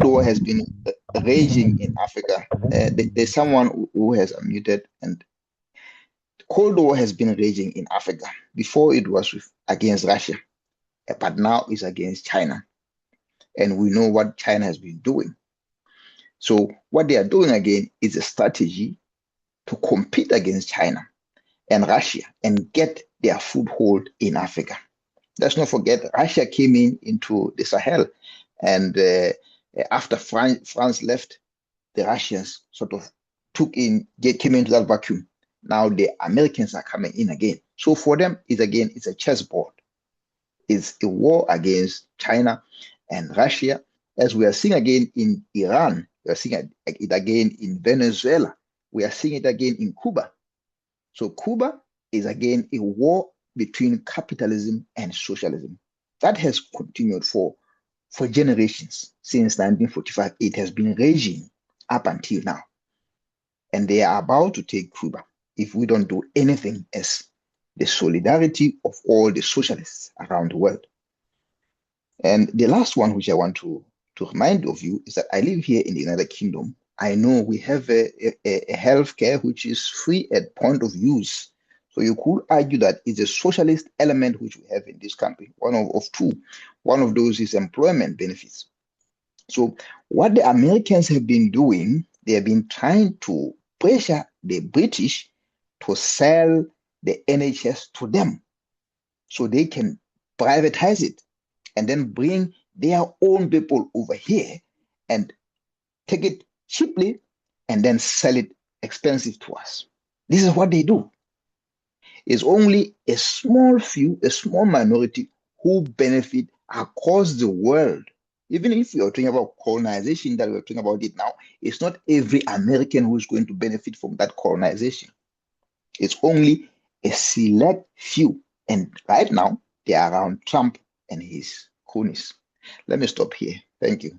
War has been raging in Africa. There's someone who has unmuted, and Cold War has been raging in Africa. Before it was against Russia, but now it's against China. And we know what China has been doing. So what they are doing again is a strategy to compete against China and Russia and get their foothold in Africa. Let's not forget, Russia came into the Sahel, and after France left, the Russians sort of came into that vacuum. Now the Americans are coming in again. So for them, it's a chessboard. It's a war against China and Russia, as we are seeing again in Iran. We are seeing it again in Venezuela. We are seeing it again in Cuba. So Cuba is again a war between capitalism and socialism. That has continued for generations. Since 1945, it has been raging up until now. And they are about to take Cuba if we don't do anything as the solidarity of all the socialists around the world. And the last one, which I want to remind of you, is that I live here in the United Kingdom. I know we have a healthcare which is free at point of use. So you could argue that it's a socialist element which we have in this country, one of two. One of those is employment benefits. So what the Americans have been doing, they have been trying to pressure the British to sell the NHS to them so they can privatize it and then bring their own people over here and take it cheaply and then sell it expensive to us. This is what they do. It's only a small few, a small minority who benefit across the world. Even if we are talking about colonization, that we're talking about it now, it's not every American who is going to benefit from that colonization. It's only a select few. And right now, they are around Trump and his cronies. Let me stop here. Thank you.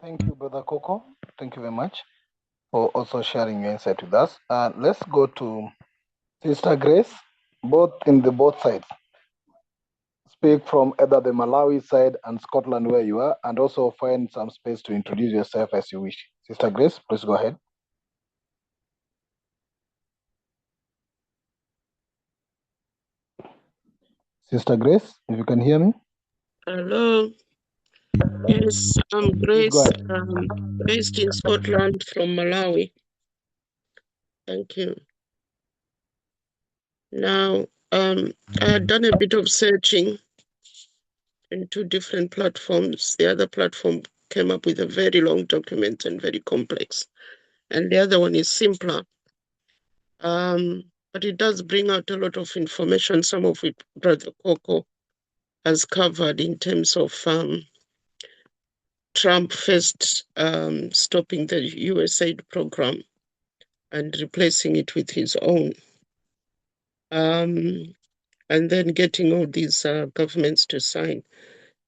Thank you, Brother Coco. Thank you very much for also sharing your insight with us. Let's go to Sister Grace, both sides. Speak from either the Malawi side and Scotland where you are, and also find some space to introduce yourself as you wish. Sister Grace, please go ahead. Sister Grace, if you can hear me.
Hello. Yes, I'm Grace, based in Scotland from Malawi. Thank you. Now, I had done a bit of searching in 2 different platforms. The other platform came up with a very long document and very complex. And the other one is simpler. But it does bring out a lot of information, some of it Brother Coco has covered in terms of Trump first stopping the USAID program and replacing it with his own. And then getting all these governments to sign.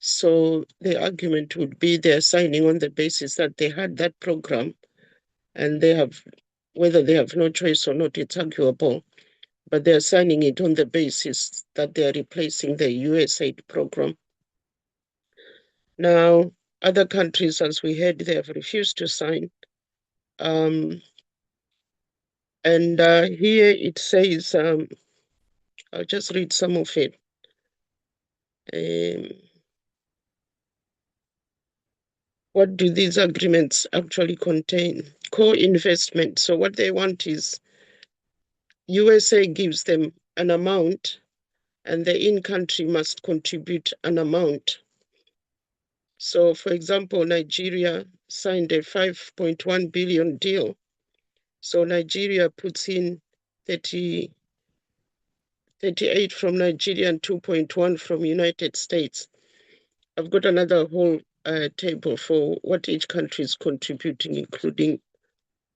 So the argument would be they're signing on the basis that they had that program and they have, whether they have no choice or not, it's arguable, but they're signing it on the basis that they're replacing the USAID program. Now, other countries, as we heard, they have refused to sign. And here it says, I'll just read some of it. What do these agreements actually contain? Co-investment. So what they want is USA gives them an amount and the in-country must contribute an amount. So for example, Nigeria signed a 5.1 billion deal. So Nigeria puts in 38 from Nigeria and 2.1 from United States. I've got another whole table for what each country is contributing, including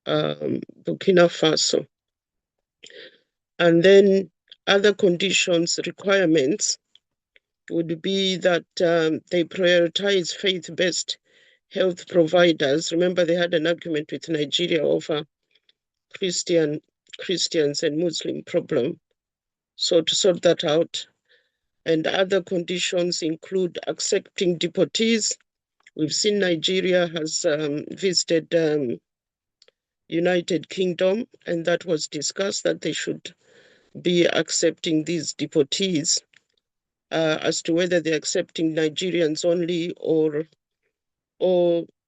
Burkina Faso. And then other conditions, requirements would be that they prioritize faith-based health providers. Remember, they had an argument with Nigeria over Christians and Muslim problem. So to sort that out. And other conditions include accepting deportees. We've seen Nigeria has visited United Kingdom, and that was discussed that they should be accepting these deportees. As to whether they're accepting Nigerians only or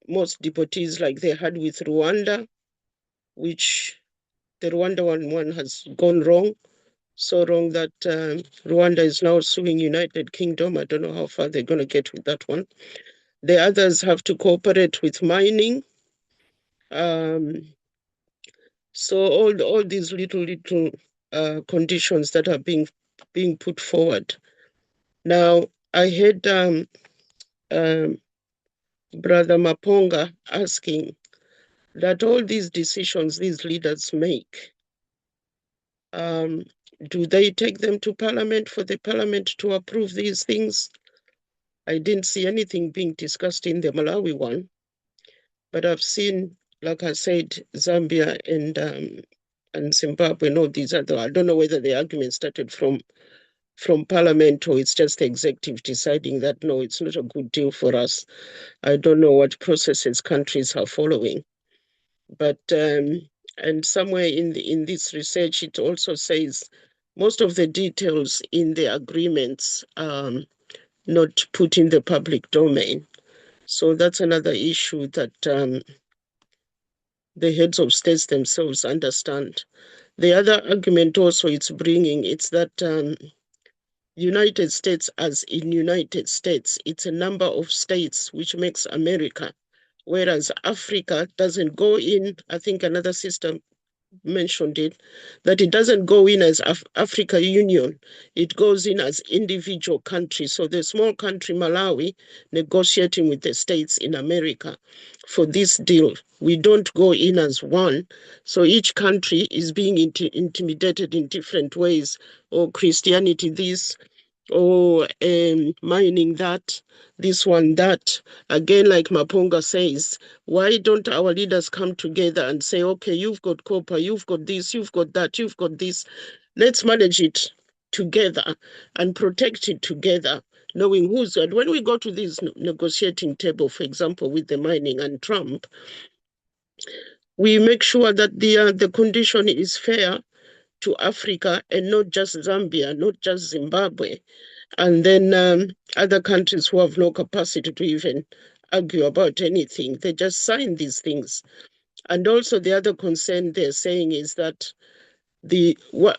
most deportees like they had with Rwanda, which the Rwanda one has gone wrong, so wrong that Rwanda is now suing United Kingdom. I don't know how far they're going to get with that one. The others have to cooperate with mining. So all these little conditions that are being put forward. Now, I heard Brother Maponga asking that all these decisions these leaders make, do they take them to Parliament for the Parliament to approve these things? I didn't see anything being discussed in the Malawi one, but I've seen, like I said, Zambia and Zimbabwe and all these other. I don't know whether the argument started from Parliament or it's just the executive deciding that no, it's not a good deal for us. I don't know what processes countries are following, but and somewhere in this research it also says most of the details in the agreements not put in the public domain. So that's another issue that the heads of states themselves understand. The other argument also it's bringing, it's that United States as in United States, it's a number of states which makes America, whereas Africa doesn't go in. I think another system mentioned it, that it doesn't go in as Africa Union, it goes in as individual countries. So the small country Malawi negotiating with the states in America for this deal, we don't go in as one. So each country is being intimidated in different ways, or Christianity this, or mining that, this one that. Again, like Maponga says, why don't our leaders come together and say, okay, you've got copper, you've got this, you've got that, you've got this. Let's manage it together and protect it together, knowing who's good. When we go to this negotiating table, for example, with the mining and Trump, we make sure that the condition is fair to Africa and not just Zambia, not just Zimbabwe. And then other countries who have no capacity to even argue about anything, they just sign these things. And also the other concern they're saying is that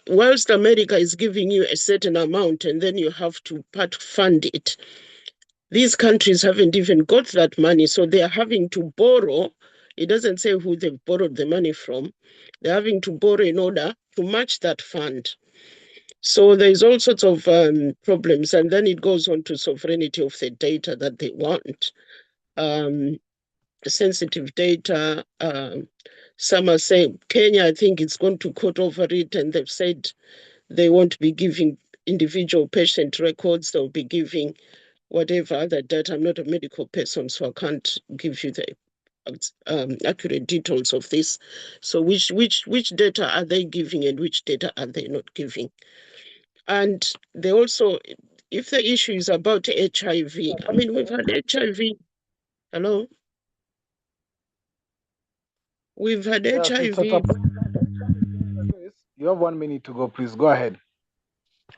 whilst America is giving you a certain amount and then you have to part fund it, these countries haven't even got that money, so they're having to borrow. It doesn't say who they've borrowed the money from. They're having to borrow in order to match that fund. So there's all sorts of problems, and then it goes on to sovereignty of the data that they want. Sensitive data. Some are saying Kenya, I think it's going to court over it, and they've said they won't be giving individual patient records. They'll be giving whatever other data. I'm not a medical person, so I can't give you the accurate details of this. So which data are they giving and which data are they not giving? And they also, if the issue is about HIV, I mean, we've had HIV. Hello? We've had
Yes,
HIV.
you have 1 minute to go, please. Go ahead.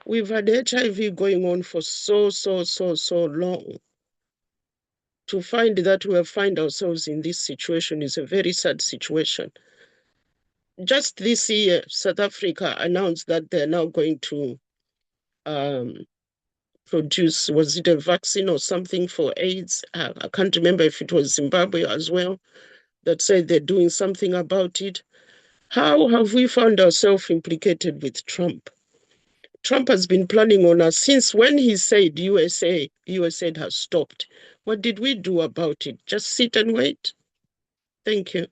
We've had HIV going on for so long. To find that we find ourselves in this situation is a very sad situation. Just this year, South Africa announced that they're now going to produce, was it a vaccine or something for AIDS? I can't remember if it was Zimbabwe as well, that said they're doing something about it. How have we found ourselves implicated with Trump? Trump has been planning on us since when he said USA has stopped. What did we do about it? Just sit and wait? Thank you.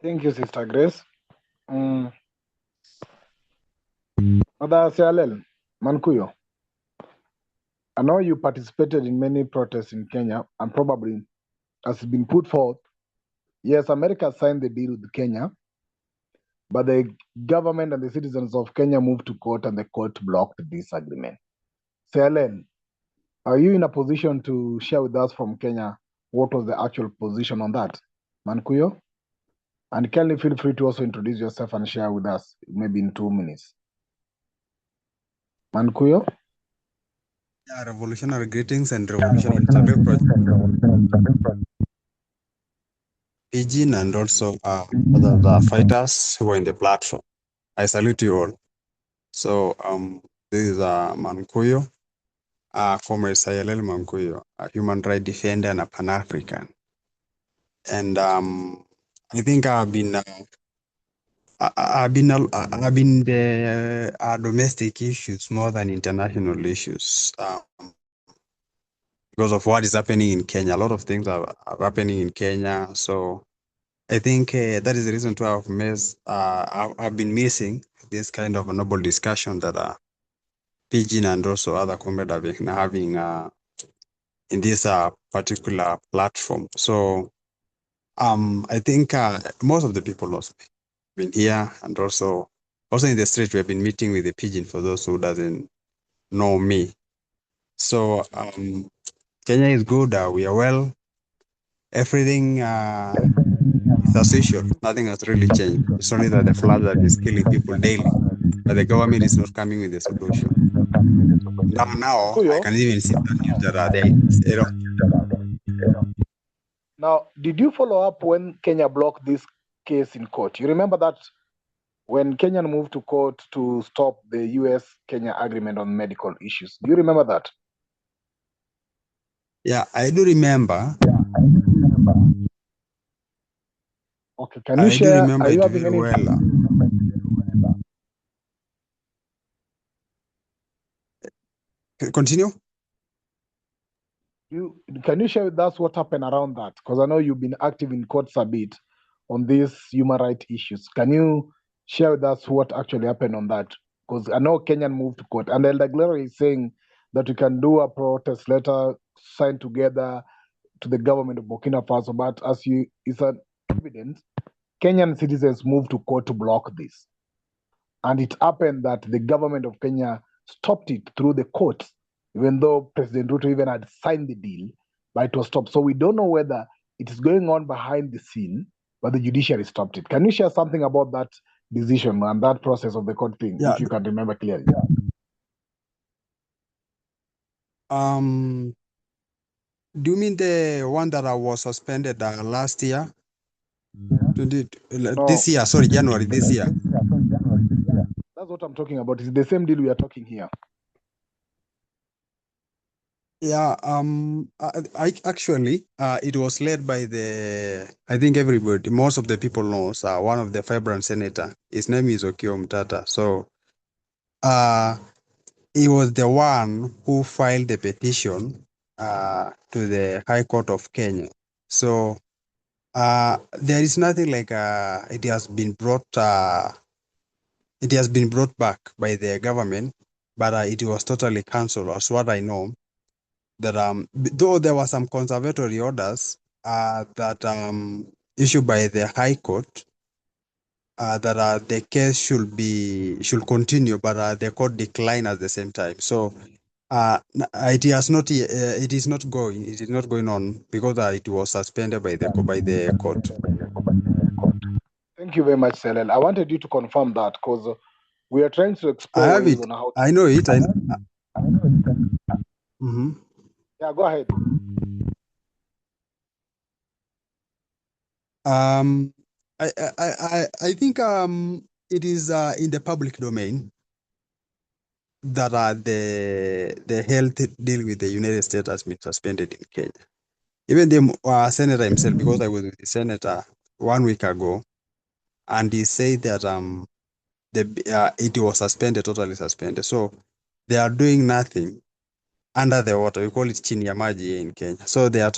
Thank you, Sister Grace. Mother Sialel, Mankuyo, I know you participated in many protests in Kenya, and probably has been put forth. Yes, America signed the deal with Kenya, but the government and the citizens of Kenya moved to court and the court blocked this agreement. Selen, are you in a position to share with us from Kenya what was the actual position on that? Mankuyo? And Kelly, feel free to also introduce yourself and share with us, maybe in 2 minutes. Mankuyo?
Yeah, revolutionary greetings and revolutionary Chadwick Project, Pidgin, and also the fighters who are in the platform. I salute you all. So this is Mankuyo, former Sayalel Mankuyo, a human rights defender and a Pan-African. And I think I've been the domestic issues more than international issues. Because of what is happening in Kenya. A lot of things are happening in Kenya. So I think that is the reason to have I've been missing this kind of a noble discussion that Pidgin and also other comrades have been having in this particular platform. So I think most of the people also been here, and also in the street we have been meeting with the Pidgin, for those who doesn't know me. So Kenya is good. We are well. Everything is as usual. Nothing has really changed. It's only that the flood that is killing people daily, but the government is not coming with a solution. Now I
Mankuyo?
can even see the news that there is.
Now, did you follow up when Kenya blocked this case in court? You remember that when Kenya moved to court to stop the US-Kenya agreement on medical issues? Do you remember that?
Yeah, I do remember.
Okay, can you
I do
share?
remember
Are you
it
having
very
any?
well. Continue.
Can you share with us what happened around that? Because I know you've been active in courts a bit on these human rights issues. Can you share with us what actually happened on that? Because I know Kenyan moved to court, and Elder Glory is saying that we can do a protest letter signed together to the government of Burkina Faso, but it's an evidence, Kenyan citizens moved to court to block this. And it happened that the government of Kenya stopped it through the courts, even though President Ruto even had signed the deal, but it was stopped. So we don't know whether it is going on behind the scene, but the judiciary stopped it. Can you share something about that decision and that process of the court thing,
Yeah.
if you can remember clearly?
Do you mean the one that I was suspended last year? This year, sorry, January this year.
That's what I'm talking about. It's the same deal we are talking here.
Yeah, I actually, it was led by I think everybody, most of the people knows, one of the vibrant senator. His name is Okio Mtata. So, he was the one who filed the petition to the High Court of Kenya. So, there is nothing like it has been brought back by the government, but it was totally cancelled, as what I know. That though there were some conservatory orders that issued by the High Court that the case should continue, but the court declined at the same time. So it is not going on because it was suspended by the court.
Thank you very much, Selel. I wanted you to confirm that because we are trying to
I
explore
have
ways
it.
on how to.
I know it. Mm-hmm.
Yeah, go ahead.
I think it is in the public domain that the health deal with the United States has been suspended in Kenya. Even the senator himself, because I was with the senator 1 week ago, and he said that it was suspended, totally suspended. So they are doing nothing under the water. We call it chini ya maji here in Kenya. So they are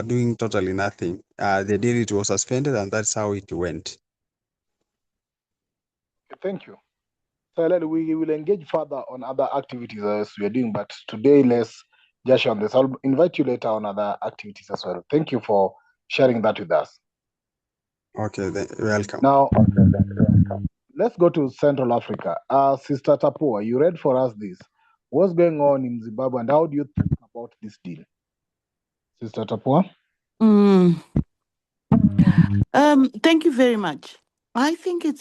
doing totally nothing. The deal, it was suspended, and that's how it went.
Thank you. So we will engage further on other activities as we are doing, but today let's just on this. I'll invite you later on other activities as well. Thank you for sharing that with us.
Okay, welcome.
Now, let's go to Central Africa. Sister Tapua, you read for us this. What's going on in Zimbabwe and how do you think about this deal? Sister Tapua?
Thank you very much. I think I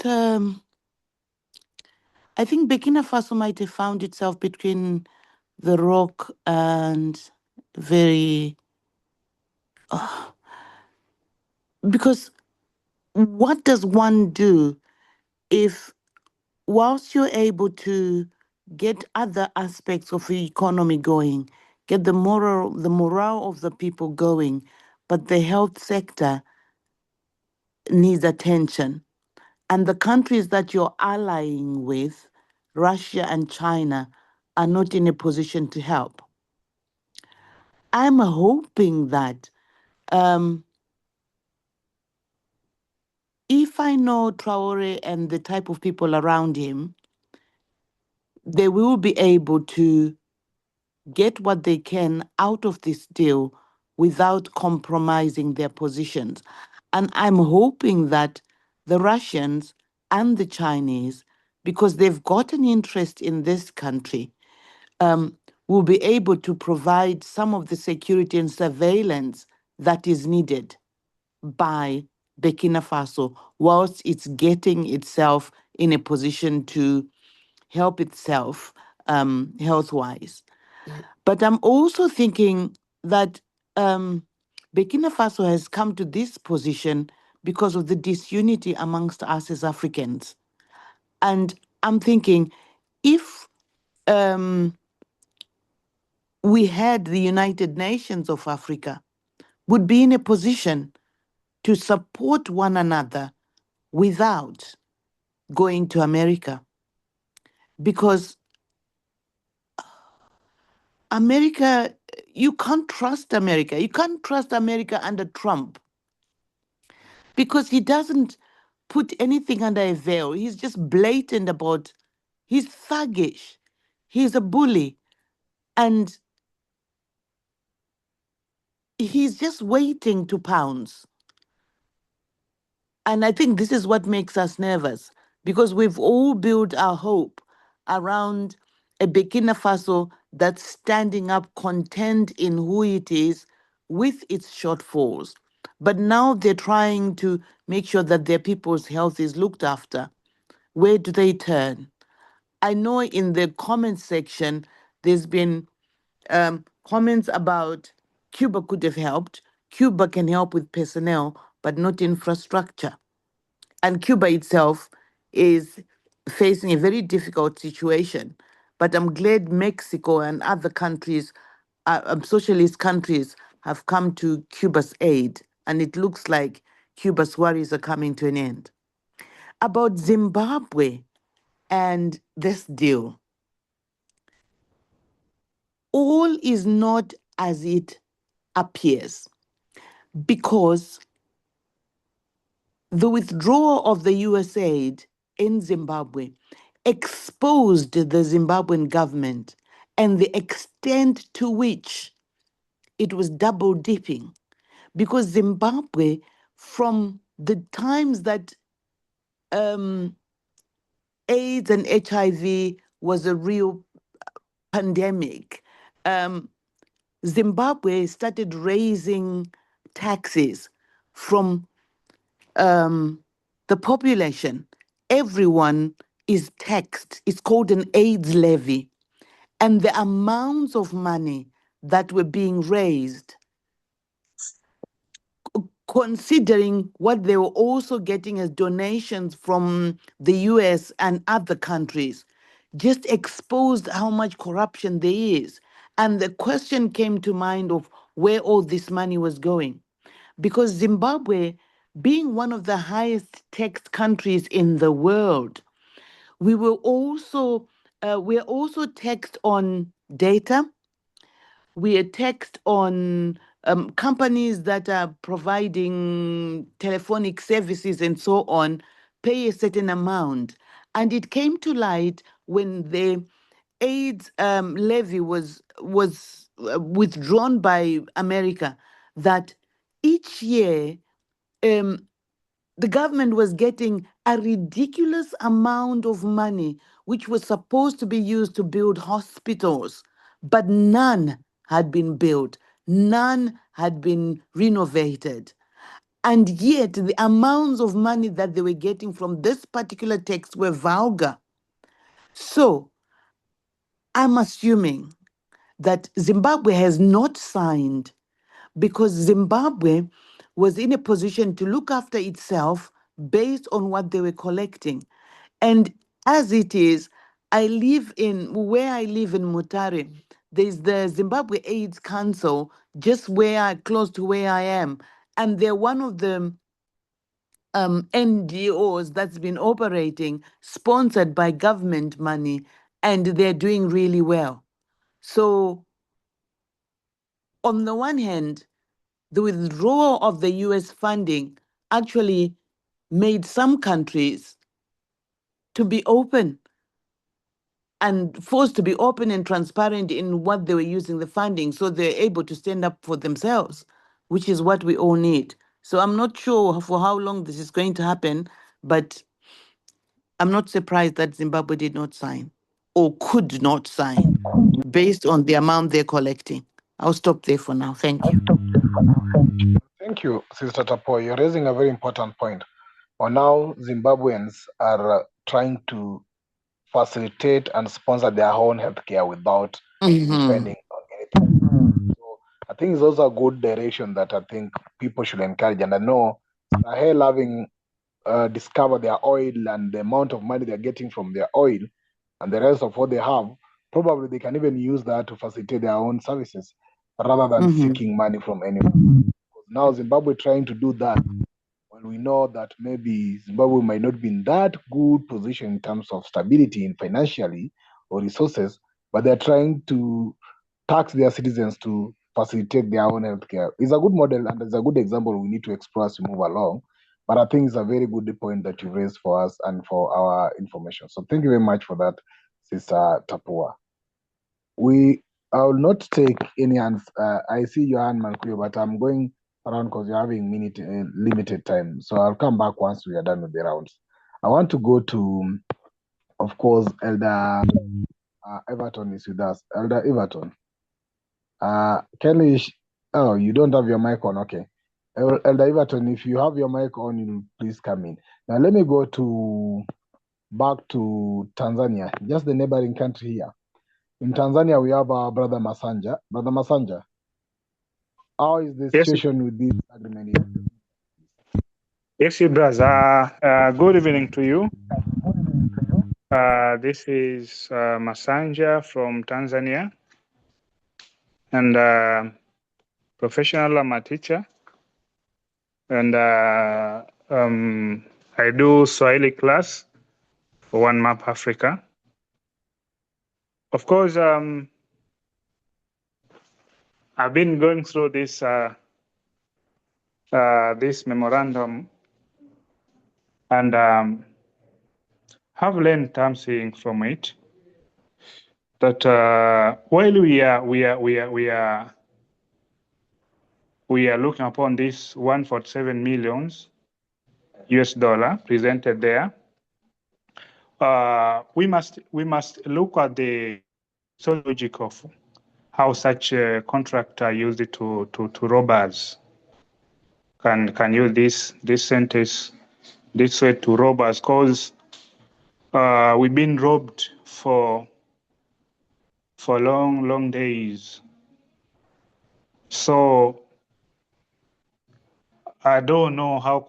think Burkina Faso might have found itself between the rock and very because what does one do if whilst you're able to get other aspects of the economy going, get the morale of the people going, but the health sector needs attention. And the countries that you're allying with, Russia and China, are not in a position to help. I'm hoping that if I know Traore and the type of people around him, they will be able to get what they can out of this deal without compromising their positions. And I'm hoping that the Russians and the Chinese, because they've got an interest in this country, will be able to provide some of the security and surveillance that is needed by Burkina Faso whilst it's getting itself in a position to help itself health-wise. But I'm also thinking that Burkina Faso has come to this position because of the disunity amongst us as Africans. And I'm thinking if we had the United Nations of Africa, would be in a position to support one another without going to America. Because America, you can't trust America. You can't trust America under Trump because he doesn't put anything under a veil. He's just blatant about, he's thuggish. He's a bully. And he's just waiting to pounce. And I think this is what makes us nervous because we've all built our hope around a Burkina Faso that's standing up content in who it is with its shortfalls. But now they're trying to make sure that their people's health is looked after. Where do they turn? I know in the comments section, there's been comments about Cuba could have helped. Cuba can help with personnel, but not infrastructure. And Cuba itself is facing a very difficult situation. But I'm glad Mexico and other countries, socialist countries, have come to Cuba's aid. And it looks like Cuba's worries are coming to an end. About Zimbabwe and this deal, all is not as it appears because the withdrawal of the US aid in Zimbabwe exposed the Zimbabwean government and the extent to which it was double dipping. Because Zimbabwe, from the times that AIDS and HIV was a real pandemic, Zimbabwe started raising taxes from the population. Everyone is taxed. It's called an AIDS levy. And the amounts of money that were being raised, considering what they were also getting as donations from the US and other countries, just exposed how much corruption there is. And the question came to mind of where all this money was going. Because Zimbabwe, being one of the highest taxed countries in the world, we're also taxed on data. We are taxed on companies that are providing telephonic services and so on, pay a certain amount. And it came to light when the AIDS levy was withdrawn by America that each year the government was getting a ridiculous amount of money, which was supposed to be used to build hospitals, but none had been built, none had been renovated. And yet, the amounts of money that they were getting from this particular text were vulgar. So, I'm assuming that Zimbabwe has not signed because Zimbabwe was in a position to look after itself based on what they were collecting. And as it is, where I live in Mutare, there's the Zimbabwe AIDS Council, just close to where I am. And they're one of the NGOs that's been operating, sponsored by government money, and they're doing really well. So, on the one hand, the withdrawal of the US funding actually made some countries to be open and forced to be open and transparent in what they were using the funding, so they're able to stand up for themselves, which is what we all need. So I'm not sure for how long this is going to happen, but I'm not surprised that Zimbabwe did not sign or could not sign based on the amount they're collecting. I'll stop there for now. Thank you.
Thank you, Sister Tapo. You're raising a very important point. Well, now Zimbabweans are trying to facilitate and sponsor their own healthcare without depending on anything. So I think it's also a good direction that I think people should encourage. And I know Sahel having discovered their oil and the amount of money they're getting from their oil and the rest of what they have, probably they can even use that to facilitate their own services rather than seeking money from anyone. Now Zimbabwe trying to do that when we know that maybe Zimbabwe might not be in that good position in terms of stability in financially or resources, but they're trying to tax their citizens to facilitate their own healthcare. It's a good model and it's a good example we need to explore as we move along. But I think it's a very good point that you raised for us and for our information. So thank you very much for that, Sister Tapua. I will not take any hands. I see your hand, Mankuyo, but I'm going around because you're having limited time. So I'll come back once we are done with the rounds. I want to go to, of course, Elder Everton is with us. Elder Everton. Kelly, you don't have your mic on. Okay. Elder Everton, if you have your mic on, you please come in. Now let me go back to Tanzania, just the neighboring country here. In Tanzania, we have our brother Masanja. Brother Masanja, how is the situation with this agreement?
Yes, brother. Good evening to you. This is Masanja from Tanzania, and professional. I'm a teacher, and I do Swahili class for One Map Africa. Of course, I've been going through this this memorandum, and have learned something from it. That while we are looking upon this 147 millions US dollar presented there, we must look at the logic of how such a contract are used to robbers. Can use this sentence this way to robbers, because we've been robbed for long days. So I don't know how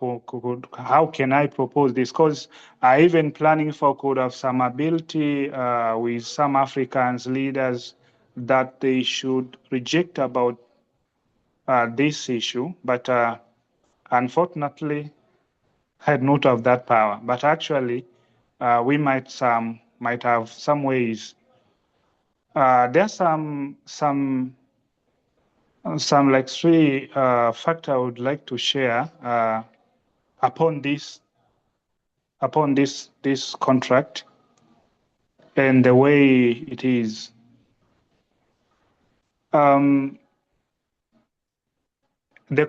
can I propose this, because I even planning for could have some ability with some Africans leaders that they should reject about this issue, but unfortunately had not have that power. But actually, we might have some ways. There's some like three factors I would like to share upon this contract and the way it is. The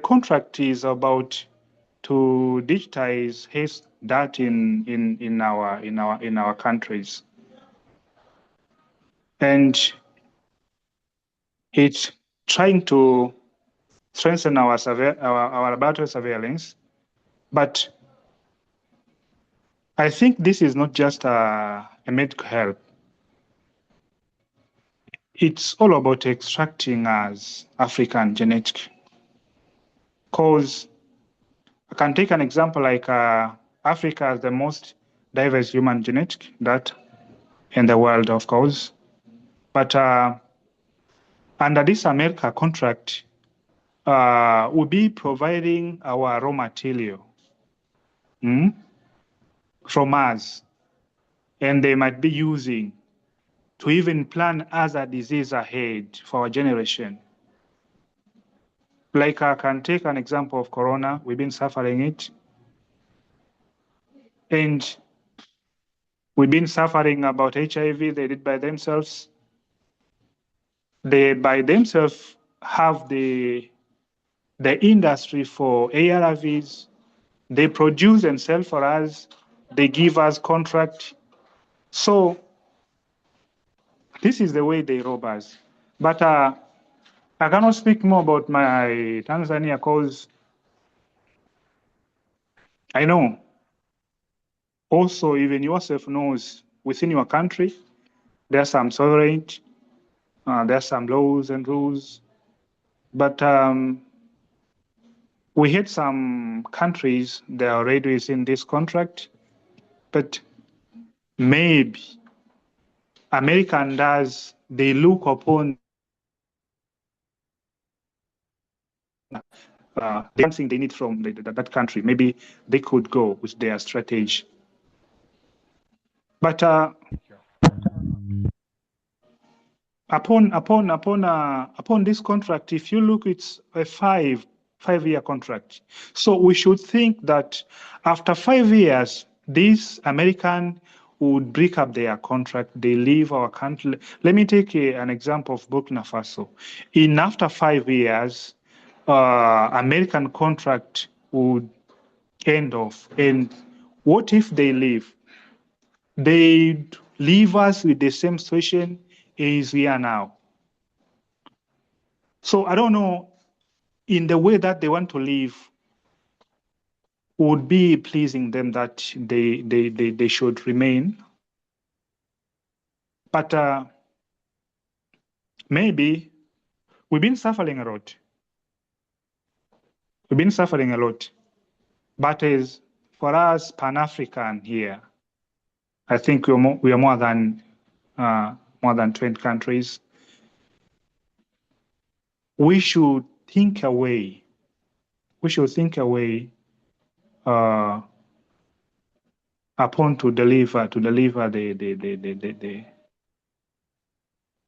contract is about to digitize that in our countries, and it's trying to strengthen our laboratory surveillance. But I think this is not just a medical help. It's all about extracting as African genetic. Because I can take an example like Africa has the most diverse human genetic that in the world, of course. But under this America contract, we'll be providing our raw material from us, and they might be using to even plan other disease ahead for our generation. Like I can take an example of Corona, we've been suffering it. And we've been suffering about HIV, they did by themselves. They by themselves have the industry for ARVs. They produce and sell for us. They give us contract. So this is the way they rob us. But I cannot speak more about my Tanzania because I know also even yourself knows within your country, there are some sovereignty, there are some laws and rules. But we had some countries that are already within this contract, but maybe American does, they look upon the one thing they need from that country. Maybe they could go with their strategy. But upon this contract, if you look, it's a five-year contract. So we should think that after 5 years, these American would break up their contract. They leave our country. Let me take an example of Burkina Faso. After 5 years, American contract would end off. And what if they leave? They leave us with the same situation as we are now. So I don't know, in the way that they want to live, would be pleasing them that they should remain. But maybe we've been suffering a lot. We've been suffering a lot. But as for us Pan-African here, I think we are more than 20 countries. We should think a way. We should think a way upon to deliver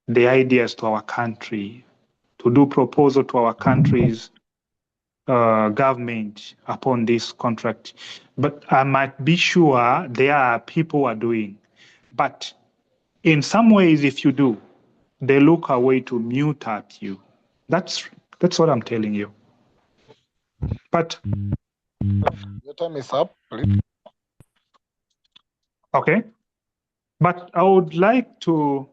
the ideas to our country, to do proposal to our country's government upon this contract. But I might be sure there are people who are doing. But in some ways, if you do, they look a way to mute at you. That's what I'm telling you. But
your time is up, please.
Okay. But I would like to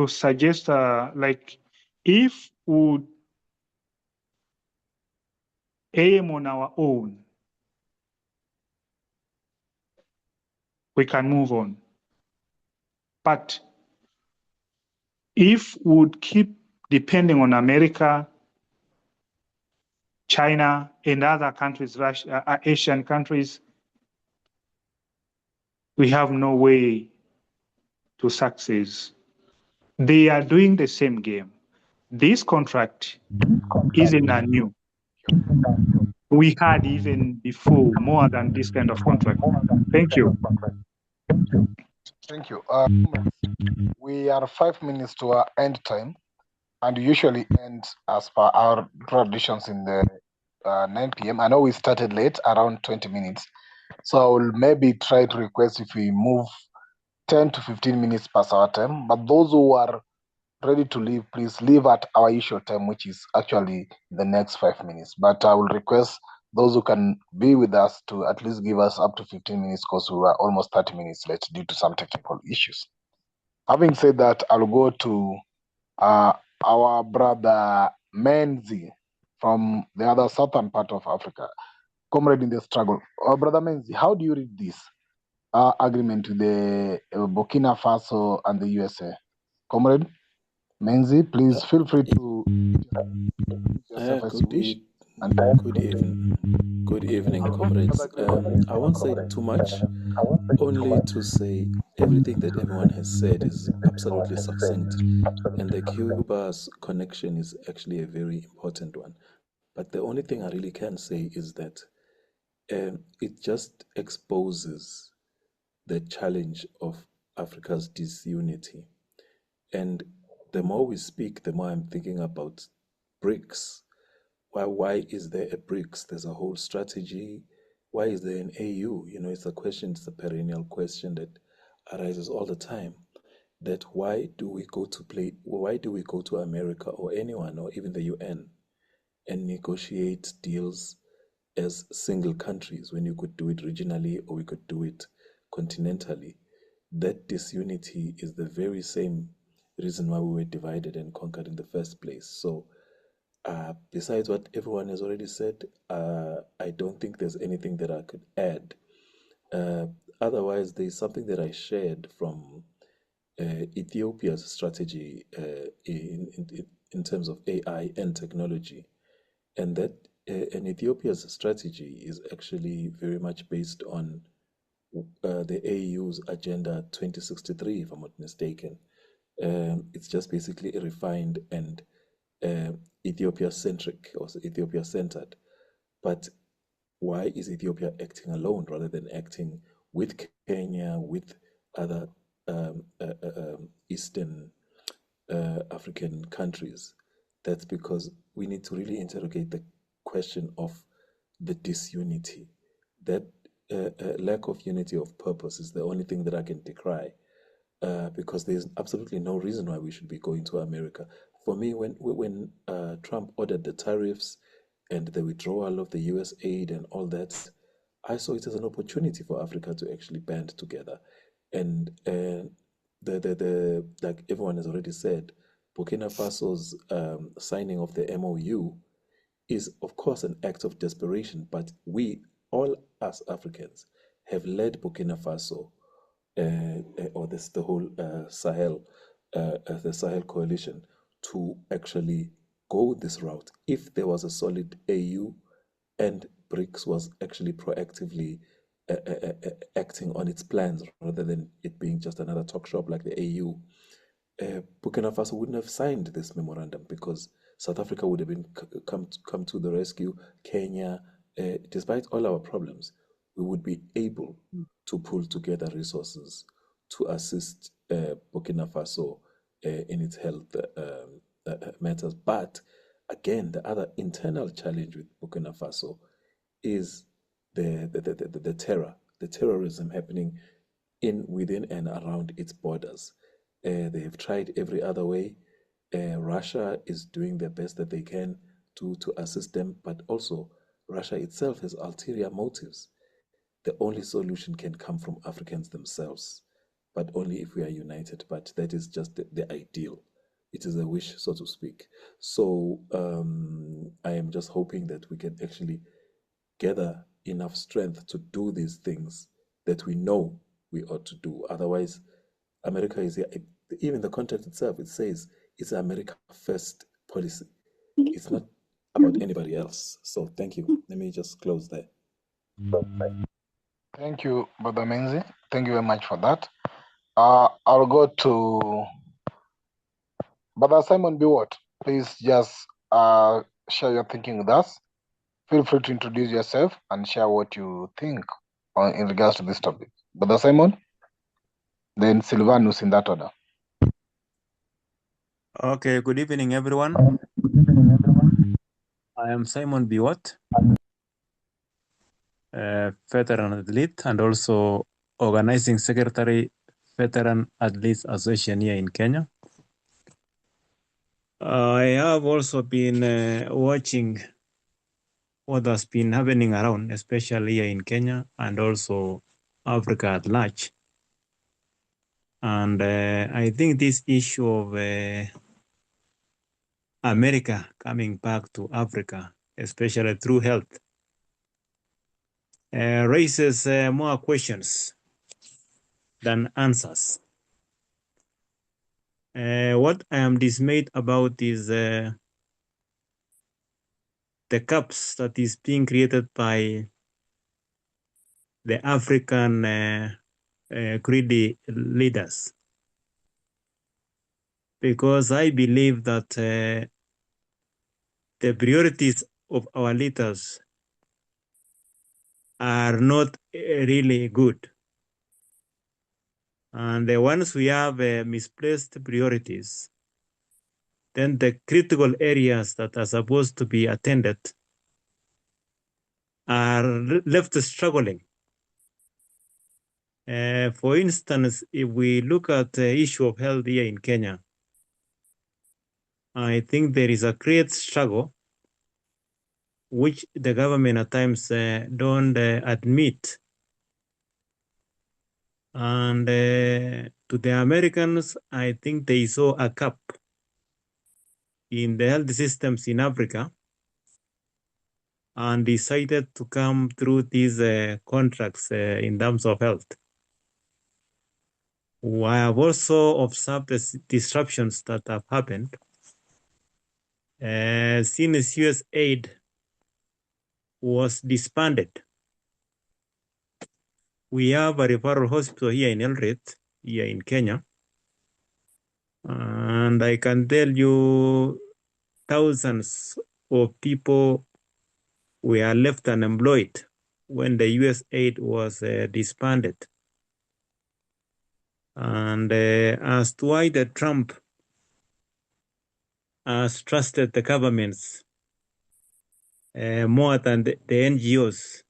suggest like if we would aim on our own, we can move on. But if we would keep depending on America, China, and other countries, Russia, Asian countries, we have no way to success. They are doing the same game. This contract isn't new. We had even before more than this kind of contract. Thank you.
Thank you. We are 5 minutes to our end time, and usually end as per our traditions in the 9 p.m. I know we started late, around 20 minutes. So I will maybe try to request if we move 10 to 15 minutes past our time. But those who are ready to leave, please leave at our usual time, which is actually the next 5 minutes. But I will request those who can be with us to at least give us up to 15 minutes because we were almost 30 minutes late due to some technical issues. Having said that, I'll go to our brother Menzi from the other southern part of Africa, comrade in the struggle. Brother Menzi, how do you read this agreement with the Burkina Faso and the USA? Comrade Menzi, please feel free to introduce yourself as you wish.
Good evening, comrades. I won't say too much, only to say everything that everyone has said is absolutely succinct. And the Cuba's connection is actually a very important one. But the only thing I really can say is that it just exposes the challenge of Africa's disunity. And the more we speak, the more I'm thinking about BRICS. Why is there a BRICS? There's a whole strategy. Why is there an AU? It's a question, it's a perennial question that arises all the time. That why do we go to America or anyone or even the UN and negotiate deals as single countries when you could do it regionally or we could do it continentally? That disunity is the very same reason why we were divided and conquered in the first place. So besides what everyone has already said, I don't think there's anything that I could add. Otherwise, there's something that I shared from Ethiopia's strategy in terms of AI and technology, and that and Ethiopia's strategy is actually very much based on the AU's Agenda 2063, if I'm not mistaken. It's just basically refined and Ethiopia-centric or Ethiopia-centered. But why is Ethiopia acting alone rather than acting with Kenya, with other Eastern African countries? That's because we need to really interrogate the question of the disunity. That lack of unity of purpose is the only thing that I can decry, because there's absolutely no reason why we should be going to America. For me, when Trump ordered the tariffs and the withdrawal of the US aid and all that, I saw it as an opportunity for Africa to actually band together. And the like everyone has already said, Burkina Faso's signing of the MOU is, of course, an act of desperation. But we, all us Africans, have led Burkina Faso or the whole Sahel, the Sahel coalition, to actually go this route. If there was a solid AU and BRICS was actually proactively acting on its plans rather than it being just another talk shop like the AU, Burkina Faso wouldn't have signed this memorandum because South Africa would have been come to the rescue. Kenya, despite all our problems, we would be able to pull together resources to assist Burkina Faso in its health matters. But again, the other internal challenge with Burkina Faso is the terror, the terrorism happening within and around its borders. They have tried every other way. Russia is doing their best that they can to assist them, but also Russia itself has ulterior motives. The only solution can come from Africans themselves, but only if we are united. But that is just the ideal. It is a wish, so to speak. So I am just hoping that we can actually gather enough strength to do these things that we know we ought to do. Otherwise, America is here. Even the contract itself, it says it's America first policy. It's not about anybody else. So thank you. Let me just close there.
Thank you, Brother Menzi. Thank you very much for that. I'll go to Brother Simon Biwott. Please just share your thinking with us. Feel free to introduce yourself and share what you think in regards to this topic. Brother Simon, then Silvanus in that order.
Okay, good evening, everyone. I am Simon Biwott, veteran athlete and also organizing secretary, Veteran Athletes Association here in Kenya. I have also been watching what has been happening around, especially here in Kenya and also Africa at large. And I think this issue of America coming back to Africa, especially through health, raises more questions than answers. What I am dismayed about is the gaps that is being created by the African greedy leaders. Because I believe that the priorities of our leaders are not really good. And once we have misplaced priorities, then the critical areas that are supposed to be attended are left struggling. For instance, if we look at the issue of health here in Kenya, I think there is a great struggle which the government at times don't admit. And to the Americans, I think they saw a gap in the health systems in Africa and decided to come through these contracts in terms of health. I have also observed the disruptions that have happened since US aid was disbanded. We have a referral hospital here in Eldoret, here in Kenya, and I can tell you thousands of people were left unemployed when the US aid was disbanded. And as to why the Trump has trusted the governments more than the NGOs,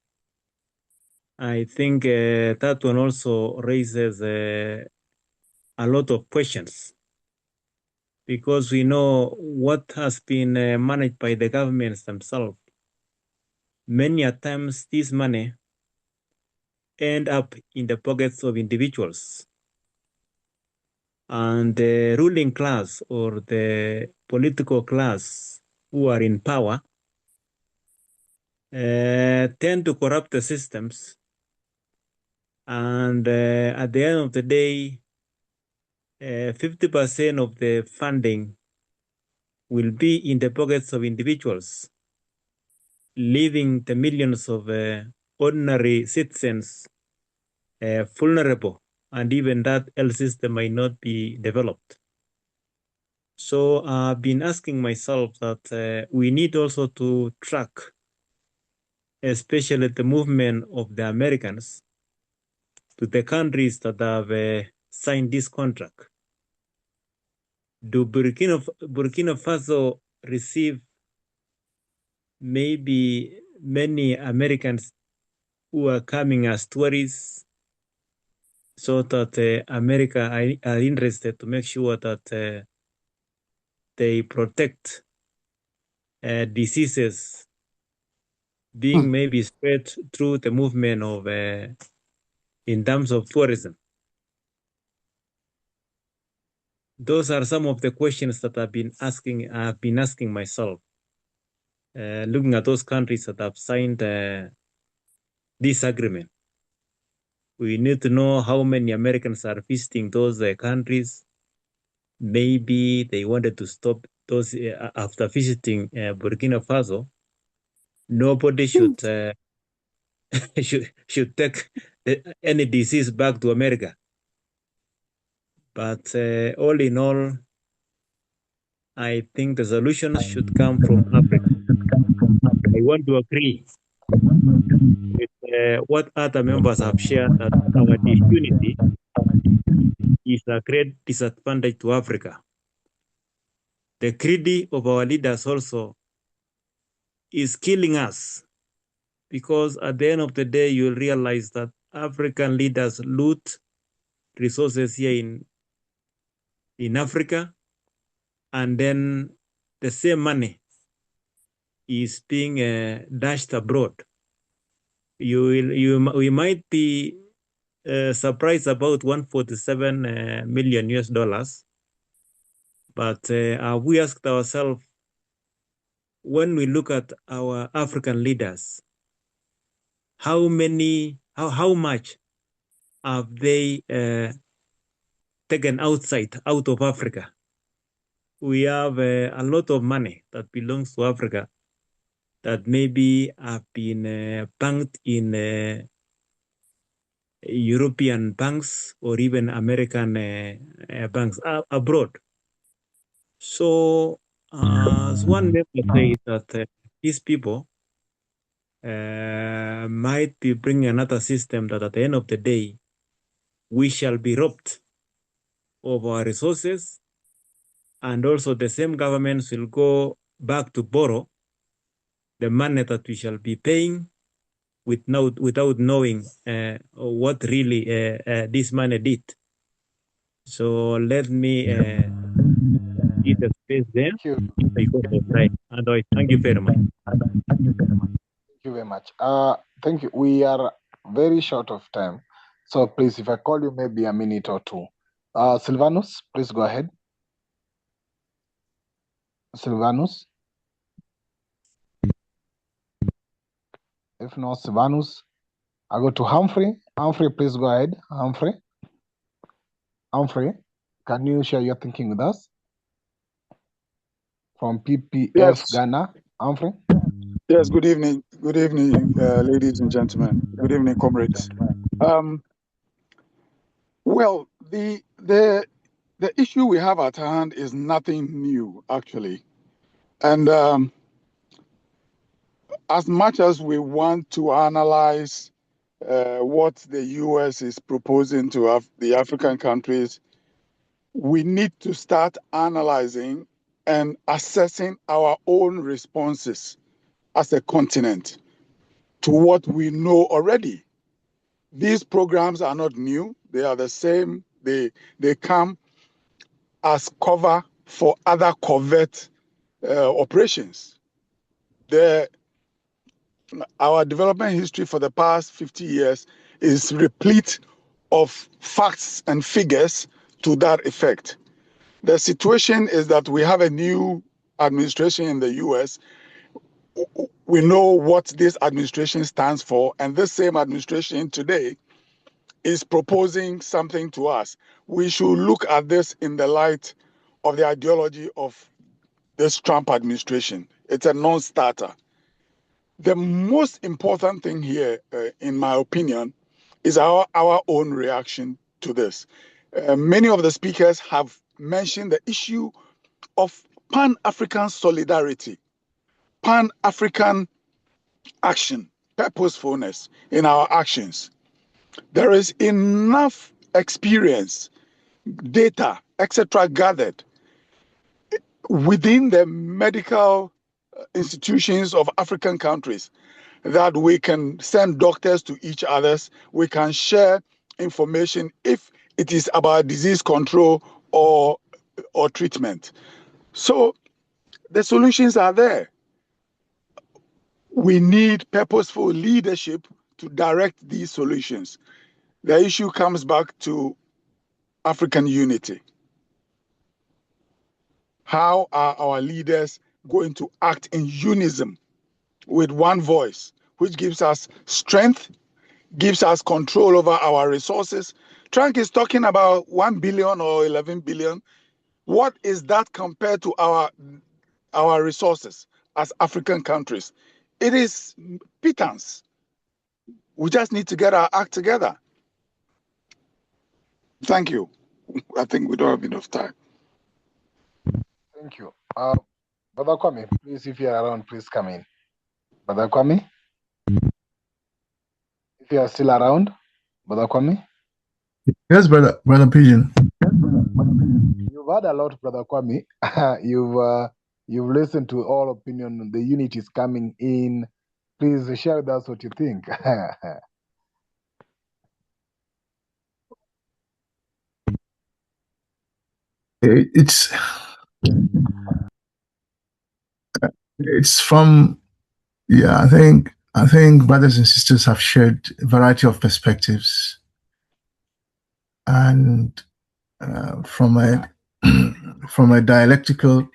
I think that one also raises a lot of questions, because we know what has been managed by the governments themselves. Many a times this money end up in the pockets of individuals, and the ruling class or the political class who are in power tend to corrupt the systems. And at the end of the day, 50% of the funding will be in the pockets of individuals, leaving the millions of ordinary citizens vulnerable, and even that health system might not be developed. So I've been asking myself that we need also to track, especially the movement of the Americans to the countries that have signed this contract. Do Burkina Faso receive maybe many Americans who are coming as tourists, so that America are interested to make sure that they protect diseases being maybe spread through the movement of in terms of tourism? Those are some of the questions that I've been asking myself, looking at those countries that have signed this agreement. We need to know how many Americans are visiting those countries. Maybe they wanted to stop those after visiting Burkina Faso. Nobody should should take any disease back to America. But all in all, I think the solutions should come from Africa. I want to agree with what other members have shared, that our disunity is a great disadvantage to Africa. The greedy of our leaders also is killing us, because at the end of the day, you'll realize that African leaders loot resources here in Africa, and then the same money is being dashed abroad. We might be surprised about 147 million US dollars, but we asked ourselves, when we look at our African leaders, how much have they taken out of Africa? We have a lot of money that belongs to Africa that maybe have been banked in European banks or even American banks abroad. So as one member says that these people might be bringing another system that at the end of the day, we shall be robbed of our resources, and also the same governments will go back to borrow the money that we shall be paying without knowing what really this money did. So let me give the space there because of time. And I thank you very much.
Thank you very much. Thank you. We are very short of time. So please, if I call you, maybe a minute or two. Silvanus, please go ahead. Silvanus. If not Silvanus, I go to Humphrey. Humphrey, please go ahead. Humphrey, can you share your thinking with us? From PPF
Yes.
Ghana. Humphrey.
Yes. Good evening. Good evening, ladies and gentlemen. Good evening, comrades. Well, the issue we have at hand is nothing new, actually, and as much as we want to analyze what the U.S. is proposing to the African countries, we need to start analyzing and assessing our own responses as a continent to what we know already. These programs are not new. They are the same. They come as cover for other covert operations. Our development history for the past 50 years is replete of facts and figures to that effect. The situation is that we have a new administration in the US. We know what this administration stands for, and this same administration today is proposing something to us. We should look at this in the light of the ideology of this Trump administration. It's a non-starter. The most important thing here, in my opinion, is our own reaction to this. Many of the speakers have mentioned the issue of Pan-African solidarity, Pan-African action, purposefulness in our actions. There is enough experience, data, etc., gathered within the medical institutions of African countries that we can send doctors to each others. We can share information if it is about disease control or treatment. So the solutions are there. We need purposeful leadership to direct these solutions. The issue comes back to African unity. How are our leaders going to act in unison with one voice, which gives us strength, gives us control over our resources? Trump is talking about 1 billion or 11 billion. What is that compared to our resources as African countries? It is pittance. We just need to get our act together. Thank you. I think we don't have enough time.
Thank you. Brother Kwame, please, if you're around, please come in. Brother Kwame, if you are still around, Brother Kwame.
Yes, brother Pigeon.
You've heard a lot, Brother Kwame. You've listened to all opinion. The unity is coming in. Please share with us what you think.
It's It's from, yeah, I think brothers and sisters have shared a variety of perspectives, and from a from a dialectical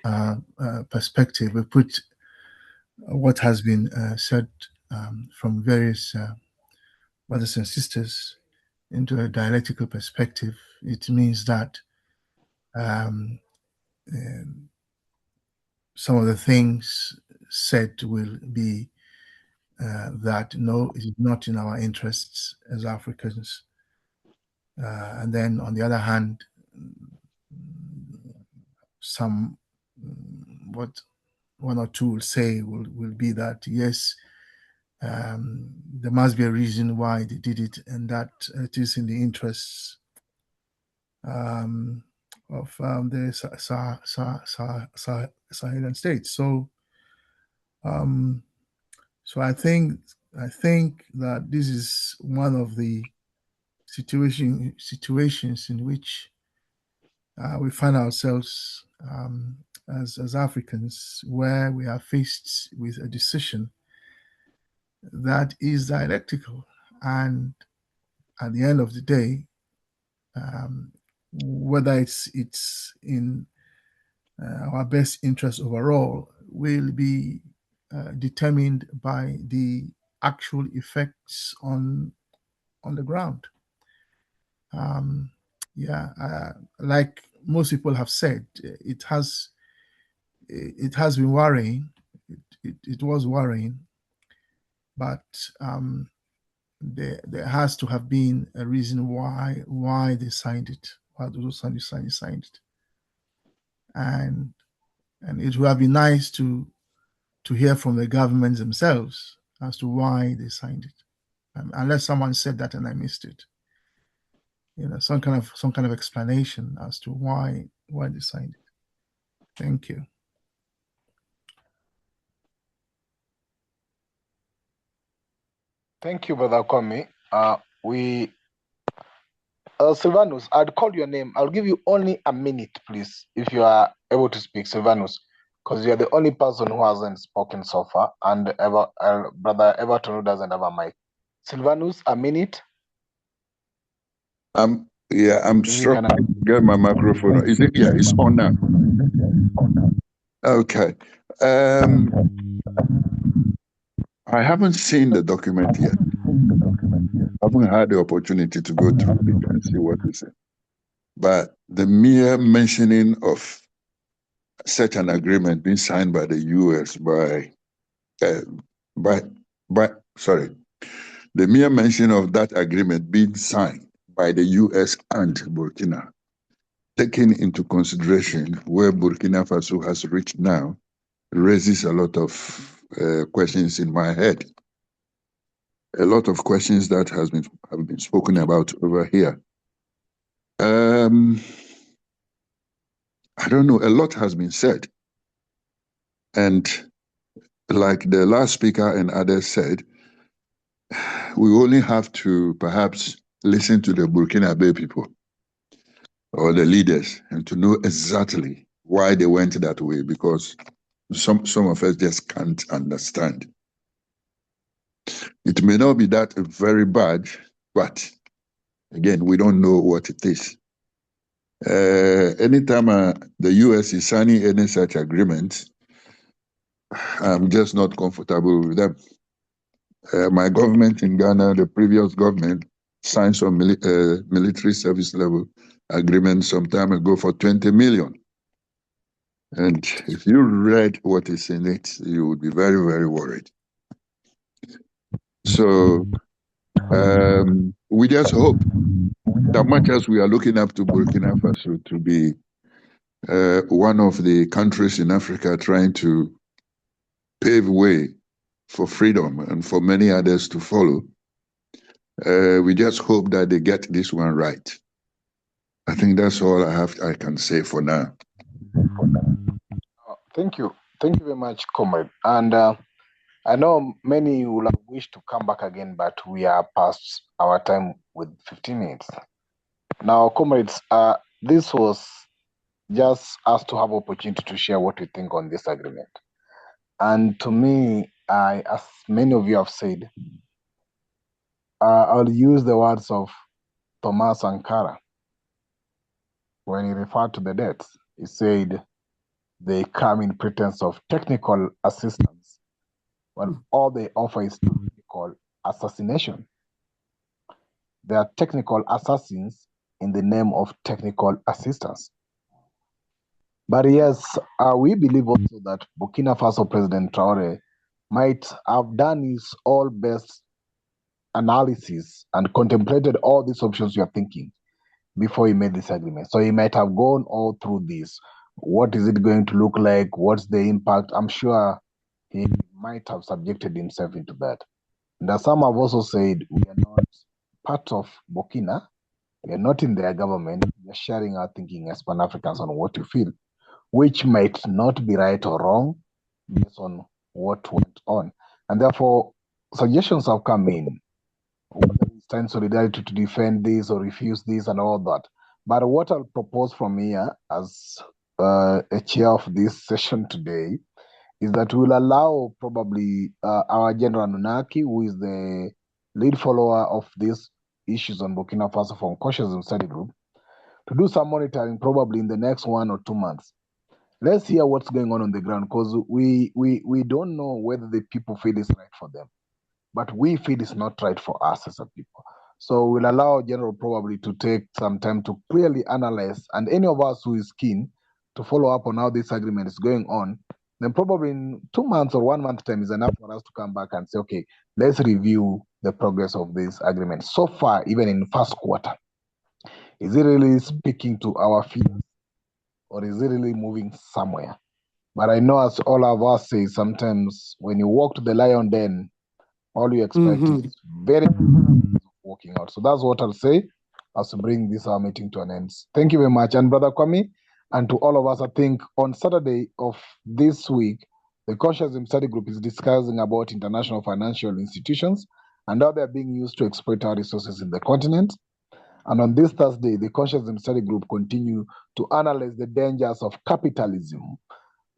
perspective, we put what has been said from various brothers and sisters into a dialectical perspective. It means that um, some of the things said will be that no, it is not in our interests as Africans. And then on the other hand, some what one or two will say will be that yes, there must be a reason why they did it, and that it is in the interests of the Sahelian states. So, so I think that this is one of the situations in which we find ourselves as Africans, where we are faced with a decision that is dialectical, and at the end of the day, whether it's in our best interest overall will be determined by the actual effects on the ground. Like most people have said, it has been worrying. It was worrying, but there has to have been a reason why they signed it, why those signed it, and it would have been nice to hear from the governments themselves as to why they signed it, unless someone said that and I missed it. Some kind of explanation as to why they signed it. Thank you.
Thank you, Brother Kwame. Silvanus, I'd call your name. I'll give you only a minute, please, if you are able to speak, Silvanus, because you're the only person who hasn't spoken so far, and Brother Everton who doesn't have a mic. Silvanus, a minute.
Yeah, I'm struggling to get my microphone. Is it? Yeah, it's on now. Okay. I haven't seen the document yet. I haven't had the opportunity to go through it and see what it says. But the mere mentioning of such an agreement being signed by the U.S. the mere mention of that agreement being signed by the U.S. and Burkina, taking into consideration where Burkina Faso has reached now, raises a lot of questions in my head. A lot of questions that have been spoken about over here. I don't know, a lot has been said. And like the last speaker and others said, we only have to perhaps listen to the Burkinabe people or the leaders and to know exactly why they went that way, because some of us just can't understand. It may not be that very bad, but again, we don't know what it is. Anytime the US is signing any such agreement, I'm just not comfortable with them. My government in Ghana, the previous government, signed some military service level agreement some time ago for 20 million. And if you read what is in it, you would be very, very worried. So we just hope that much as we are looking up to Burkina Faso to be one of the countries in Africa trying to pave way for freedom and for many others to follow, we just hope that they get this one right. I think that's all I can say for now.
Thank you very much, comrade. And I know many will have wished to come back again, but we are past our time with 15 minutes. Now, comrades, this was just us to have opportunity to share what we think on this agreement. And to me, as many of you have said, I'll use the words of Thomas Sankara when he referred to the debts. He said they come in pretense of technical assistance, but all they offer is technical assassination. They are technical assassins in the name of technical assistance. But yes, we believe also that Burkina Faso President Traore might have done his all best analysis and contemplated all these options you are thinking before he made this agreement. So he might have gone all through this. What is it going to look like? What's the impact? I'm sure he might have subjected himself into that. And as some have also said, we are not part of Burkina. We are not in their government. We are sharing our thinking as Pan-Africans on what you feel, which might not be right or wrong based on what went on. And therefore, suggestions have come in, whether it's time solidarity to defend this or refuse this and all that. But what I'll propose from here as a chair of this session today is that we'll allow probably our General Nunaki, who is the lead follower of these issues on Burkina Faso from Consciousness Study Group, to do some monitoring probably in the next 1 or 2 months. Let's hear what's going on the ground, because we don't know whether the people feel it's right for them, but we feel it's not right for us as a people. So we'll allow General probably to take some time to clearly analyze, and any of us who is keen to follow up on how this agreement is going on, then probably in 2 months or 1 month time is enough for us to come back and say, okay, let's review the progress of this agreement. So far, even in first quarter, is it really speaking to our fears, or is it really moving somewhere? But I know, as all of us say, sometimes when you walk to the lion den, all you expect is very walking out. So that's what I'll say as to bring this our meeting to an end. Thank you very much. And Brother Kwame, and to all of us, I think on Saturday of this week, the Consciousness Study Group is discussing about international financial institutions and how they're being used to exploit our resources in the continent. And on this Thursday, the Consciousness Study Group continue to analyze the dangers of capitalism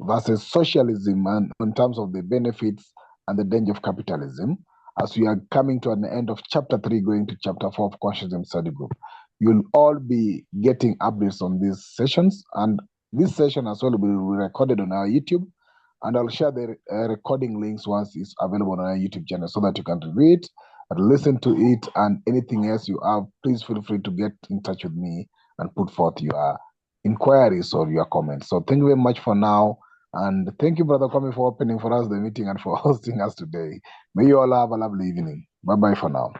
versus socialism, and in terms of the benefits and the danger of capitalism, as we are coming to an end of chapter 3, going to chapter 4 of Consciousness Study Group. You'll all be getting updates on these sessions, and this session as well will be recorded on our YouTube, and I'll share the recording links once it's available on our YouTube channel so that you can read it and listen to it, and anything else you have, please feel free to get in touch with me and put forth your inquiries or your comments. So thank you very much for now. And thank you, Brother Kwame, for opening for us the meeting and for hosting us today. May you all have a lovely evening. Bye-bye for now.